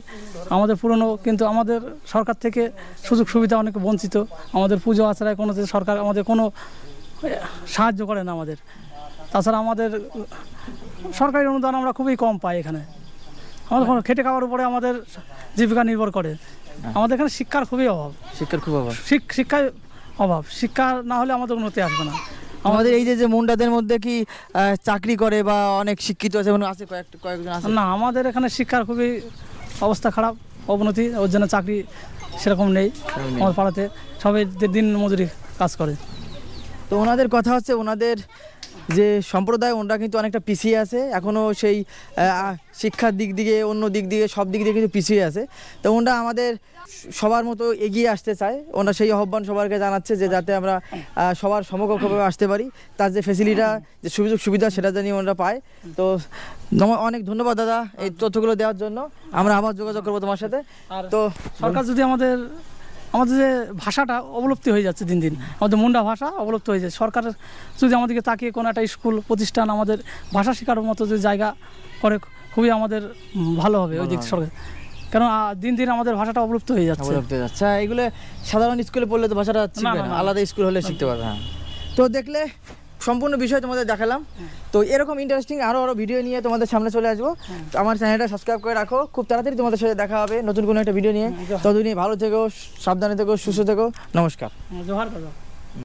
আমাদের পুরনো কিন্তু আমাদের সরকার থেকে সুযোগ সুবিধা অনেক বঞ্চিত আমাদের পুজো আচারায় কোনো সরকার আমাদের কোনো সাহায্য করে না আমাদের তাছাড়া আমাদের সরকারি অনুদান আমরা খুবই কম পাই এখানে আমাদের খেটে খাওয়ার উপরে আমাদের জীবিকা নির্ভর করে আমাদের এখানে শিক্ষার খুবই অভাব শিক্ষার অভাব শিক্ষা না হলে আমাদের উন্নতি আসবে না আমাদের এই যে মুন্ডাদের মধ্যে কি চাকরি করে বা অনেক শিক্ষিত আছে কয়েকজন আছে না আমাদের এখানে শিক্ষার খুবই অবস্থা খারাপ অবনতি ওর জন্য চাকরি সেরকম নেই আমার পাড়াতে সবাই দিন মজুরি কাজ করে তো ওনাদের কথা হচ্ছে ওনাদের যে সম্প্রদায় ওনারা কিন্তু অনেকটা পিছিয়ে আছে এখনও সেই শিক্ষার দিক দিয়ে অন্য দিক দিয়ে সব দিক দিয়ে কিন্তু পিছিয়ে আছে তো ওনারা আমাদের সবার মতো এগিয়ে আসতে চায় ওনারা সেই আহ্বান সবারকে জানাচ্ছে যে যাতে আমরা সবার সমকক্ষভাবে আসতে পারি তার যে ফেসিলিটিটা যে সুযোগ সুবিধা সেটা জানি ওনারা পায় তো অনেক ধন্যবাদ দাদা এই তথ্যগুলো দেওয়ার জন্য আমরা আবার যোগাযোগ করবো তোমার সাথে তো সরকার যদি আমাদের যে ভাষাটা অবলুপ্তি হয়ে যাচ্ছে দিন দিন আমাদের মুন্ডা ভাষা অবলুপ্ত হয়ে যাচ্ছে সরকার যদি আমাদেরকে তাকিয়ে কোনো একটা স্কুল প্রতিষ্ঠান আমাদের ভাষা শেখার মতো যে জায়গা করে খুবই আমাদের ভালো হবে ওই দিক সরকার কারণ দিন দিন আমাদের ভাষাটা অবলুপ্ত হয়ে যাচ্ছে এগুলো সাধারণ স্কুলে পড়লে তো ভাষাটা আলাদা স্কুল হলে শিখতে পারবে তো দেখলে সম্পূর্ণ বিষয় তোমাদের দেখালাম তো এরকম ইন্টারেস্টিং আরো ভিডিও নিয়ে তোমাদের সামনে চলে আসবো আমার চ্যানেলটা সাবস্ক্রাইব করে রাখো খুব তাড়াতাড়ি তোমাদের সাথে দেখা হবে নতুন কোনো একটা ভিডিও নিয়ে ততদিন ভালো থেকো সাবধানে থেকো সুস্থ থেকো নমস্কার জোহার